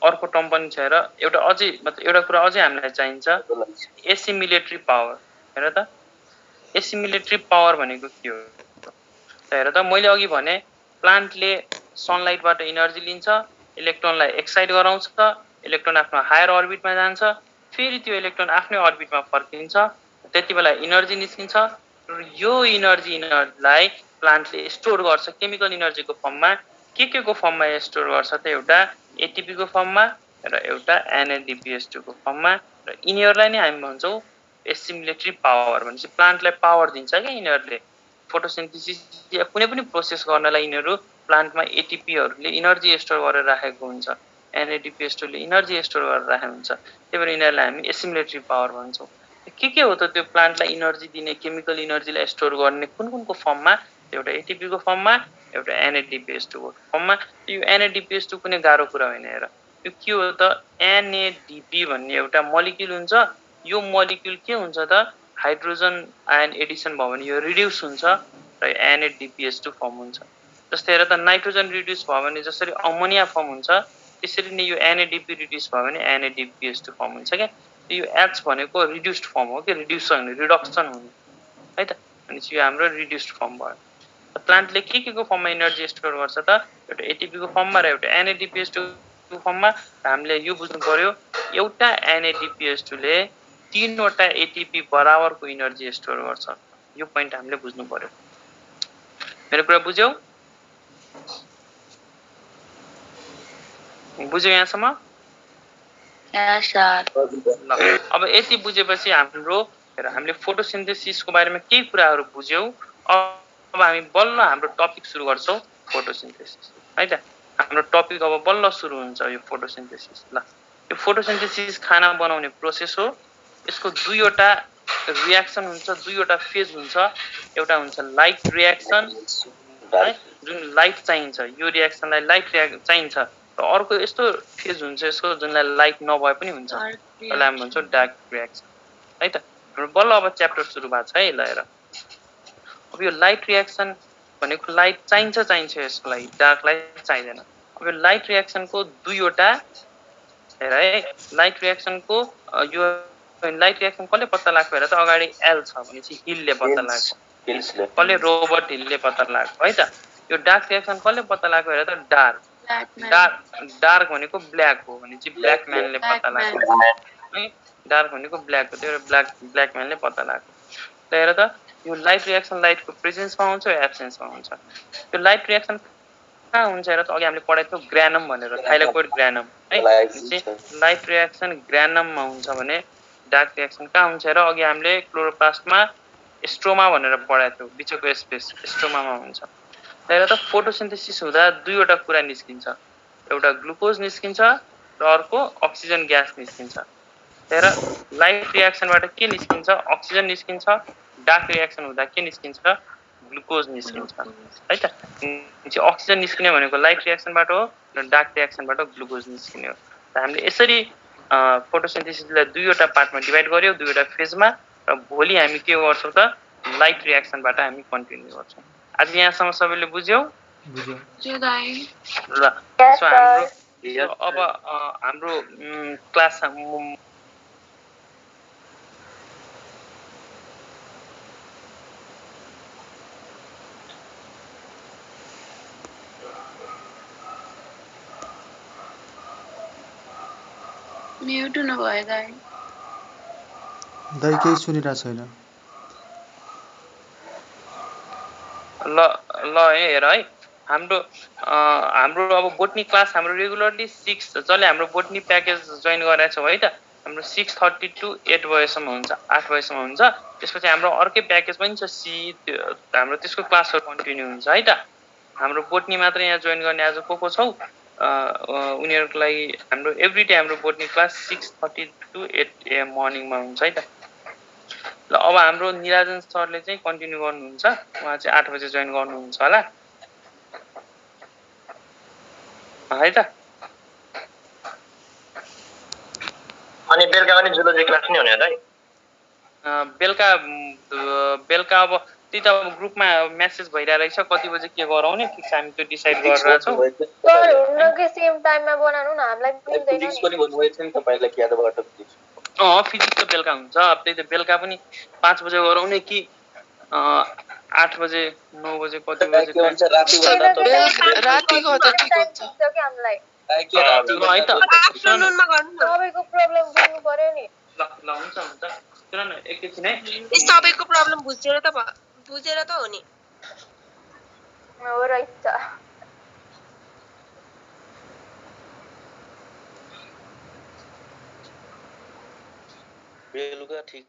अर्को टर्म पनि छ। हेर एउटा अझै, मतलब एउटा कुरा अझै हामीलाई चाहिन्छ, एसिमिलेटरी पावर। हेर त, एसिमिलेटरी पावर भनेको के हो त? हेर त, मैले अघि भने प्लान्टले सनलाइटबाट इनर्जी लिन्छ, इलेक्ट्रोनलाई एक्साइट गराउँछ, इलेक्ट्रोन आफ्नो हायर अर्बिटमा जान्छ, फेरि त्यो इलेक्ट्रोन आफ्नै अर्बिटमा फर्किन्छ, त्यति बेला इनर्जी निस्किन्छ। र यो इनर्जीलाई प्लान्टले स्टोर गर्छ केमिकल इनर्जीको फर्ममा। के को फर्ममा स्टोर गर्छ त? एउटा एटिपी को फर्ममा र एउटा NADPH2 को फर्ममा। र यिनीहरूलाई नै हामी भन्छौँ एसिमिलेटरी पावर। भनेपछि प्लान्टलाई पावर दिन्छ क्या यिनीहरूले। फोटोसिन्थेसिस या कुनै पनि प्रोसेस गर्नलाई यिनीहरू प्लान्टमा एटिपीहरूले इनर्जी स्टोर गरेर राखेको हुन्छ, NADPH2 ले इनर्जी स्टोर गरेर राखेको हुन्छ। त्यही भएर यिनीहरूलाई हामी एसिमिलेटरी पावर भन्छौँ। के हो त त्यो प्लान्टलाई इनर्जी दिने, केमिकल इनर्जीलाई स्टोर गर्ने कुन फर्ममा? एउटा एटिपी को फर्ममा, एउटा NADPH2 को फर्ममा। यो NADPH2 कुनै गाह्रो कुरा होइन। हेर यो के हो त, NADP भन्ने एउटा मोलिक्युल हुन्छ। यो मोलिक्युल के हुन्छ त, हाइड्रोजन आयन एडिसन भयो भने यो रिड्युस हुन्छ र NADPH2 फर्म हुन्छ। जस्तै हेर त नाइट्रोजन रिड्युस भयो भने जसरी अमोनिया फर्म हुन्छ त्यसरी नै यो NADP रिड्युस भयो भने NADPH2 फर्म हुन्छ क्या। यो H भनेको रिड्युस्ड फर्म हो कि रिड्युसन रिडक्सन हुने है त। अनि यो हाम्रो रिड्युस्ड फर्म भयो। प्लान्टले के को फर्ममा एनर्जी स्टोर गर्छ त एउटा एटिपी को फर्ममा र एउटा NADPH2 को फर्ममा। हामीले यो बुझ्नु पर्यो एउटा NADPH2 ले 3 वटा एटिपी बराबरको एनर्जी स्टोर गर्छ। यो पोइन्ट हामीले बुझ्नु पर्यो। मेरो कुरा बुझ्यौ? बुझ्यौ यहाँसम्म? यस सर। ल अब यति बुझेपछि हामीले फोटोसिन्थेसिसको बारेमा केही कुराहरू बुझ्यौ। अब हामी बल्ल हाम्रो टपिक सुरु गर्छौं फोटोसिन्थेसिस है त। हाम्रो टपिक अब बल्ल सुरु हुन्छ यो फोटोसिन्थेसिस। ल यो फोटोसिन्थेसिस खाना बनाउने प्रोसेस हो। यसको दुईवटा रियाक्सन हुन्छ, दुईवटा फेज हुन्छ। एउटा हुन्छ लाइट रियाक्सन है जुन लाइट चाहिन्छ, यो रियाक्सनलाई लाइट चाहिन्छ र अर्को यस्तो फेज हुन्छ यसको जुनलाई लाइट नभए पनि हुन्छ, त्यसलाई हामी भन्छौँ डार्क रियाक्सन है त। हाम्रो बल्ल अब च्याप्टर सुरु भएको छ है। ल हेर अब यो लाइट रियाक्सन भनेको लाइट चाहिन्छ यसको लागि, डार्क लाइट चाहिँदैन। अब यो लाइट रियाक्सनको दुईवटा हेर है, लाइट रियाक्सनको यो लाइट रियाक्सन कसले पत्ता लाग्यो हेर त। अगाडि एल छ भनेपछि हिलले पत्ता लाग्यो, कसले रोबर्ट हिलले पत्ता लाग्यो है त। यो डार्क रियाक्सन कसले पत्ता लाग्यो हेर त डार्क डार्क भनेको ब्ल्याक हो भनेपछि ब्ल्याक म्यानले पत्ता लाग्यो है। डार्क भनेको ब्ल्याक हो, त्यो ब्ल्याक म्यानले पत्ता लाग्यो। त हेर त यो लाइट रियाक्सन लाइटको प्रेजेन्समा हुन्छ या एब्सेन्समा हुन्छ। यो लाइट रियाक्सन कहाँ हुन्छ हेर त। अघि हामीले पढाएको थियौँ ग्रानम भनेर, थाइलाकोइड ग्रानम है। लाइट रियाक्सन ग्रानममा हुन्छ भने डार्क रियाक्सन कहाँ हुन्छ हेर। अघि हामीले क्लोरोप्लास्टमा स्ट्रोमा भनेर पढाएको थियौँ, बिचको स्पेस स्ट्रोमामा हुन्छ। हेर त फोटोसिन्थेसिस हुँदा दुईवटा कुरा निस्किन्छ, एउटा ग्लुकोज निस्किन्छ र अर्को अक्सिजन ग्यास निस्किन्छ। हेर लाइट रियाक्सनबाट के निस्किन्छ, अक्सिजन निस्किन्छ। डार्क रियाक्सन हुँदा के निस्किन्छ, ग्लुकोज निस्किन्छ है त। अक्सिजन निस्किने भनेको लाइट रियाक्सनबाट हो र डार्क रियाक्सनबाट ग्लुकोज निस्किने हो। त हामीले यसरी फोटोसिन्थेसिसलाई दुईवटा पार्टमा डिभाइड गर्यौं, दुईवटा फेजमा। र भोलि हामी के गर्छौं त लाइट रियाक्सनबाट हामी कन्टिन्यू गर्छौं। आज यहाँसम्म सबैले बुझ्यौ? ल सो हाम्रो अब हाम्रो क्लास म्युट हुनुभयो दाइ। दाइ केही सुनिरहेको छैन। ल हेर है, हाम्रो अब बोटनी क्लास हाम्रो रेगुलरली 6 जसले हाम्रो बोटनी प्याकेज जोइन गरेको छौ है त, हाम्रो 6:30 to 8 बजेसम्म हुन्छ, 8 बजेसम्म हुन्छ। त्यसपछि हाम्रो अर्कै प्याकेज पनि छ सी, हाम्रो त्यसको क्लासहरू कन्टिन्यू हुन्छ है त। हाम्रो बोटनी मात्र यहाँ जोइन गर्ने आज को छौ उनीहरूको लागि हाम्रो एभ्री डे हाम्रो बोटनी क्लास 6:30 to 8 AM मर्निङमा हुन्छ है त। ल अब हाम्रो निराजन सरले चाहिँ कन्टिन्यू गर्नुहुन्छ, उहाँ चाहिँ 8 बजे जोइन गर्नुहुन्छ होला है त। अनि बेलुका पनि जुलोजी क्लास नै हुने हो त? बेलुका अब त्यही त अब ग्रुपमा मेसेज भइरहेको रहेछ कति बजे के गराउने, फिक्स हामी त्यो डिसाइड गरिरहेको छौँ। सर हुन्न कि सेम टाइममा बनाउनु न, हामीलाई मिल्दैन फिजिक्स नि। पनि भन्नुभएको छ नि तपाईलाई याद भएर फिजिक्स। फिजिक्स त बेलुका हुन्छ, त्यही त बेलुका पनि 5 बजे गराउने कि 8 बजे 9 बजे कति बजे के भन्छ राति भन्दा त रातिको त ठिक हुन्छ कि हामीलाई के राति है त। आफ्टरनुनमा गर्नु न। सबैको प्रब्लम बुझ्नु पर्यो नि। ल हुन्छ सुन न एकैछिन है। सबैको प्रब्लम बुझेर त हो नि। हो रहेछ। बेलुका ठिक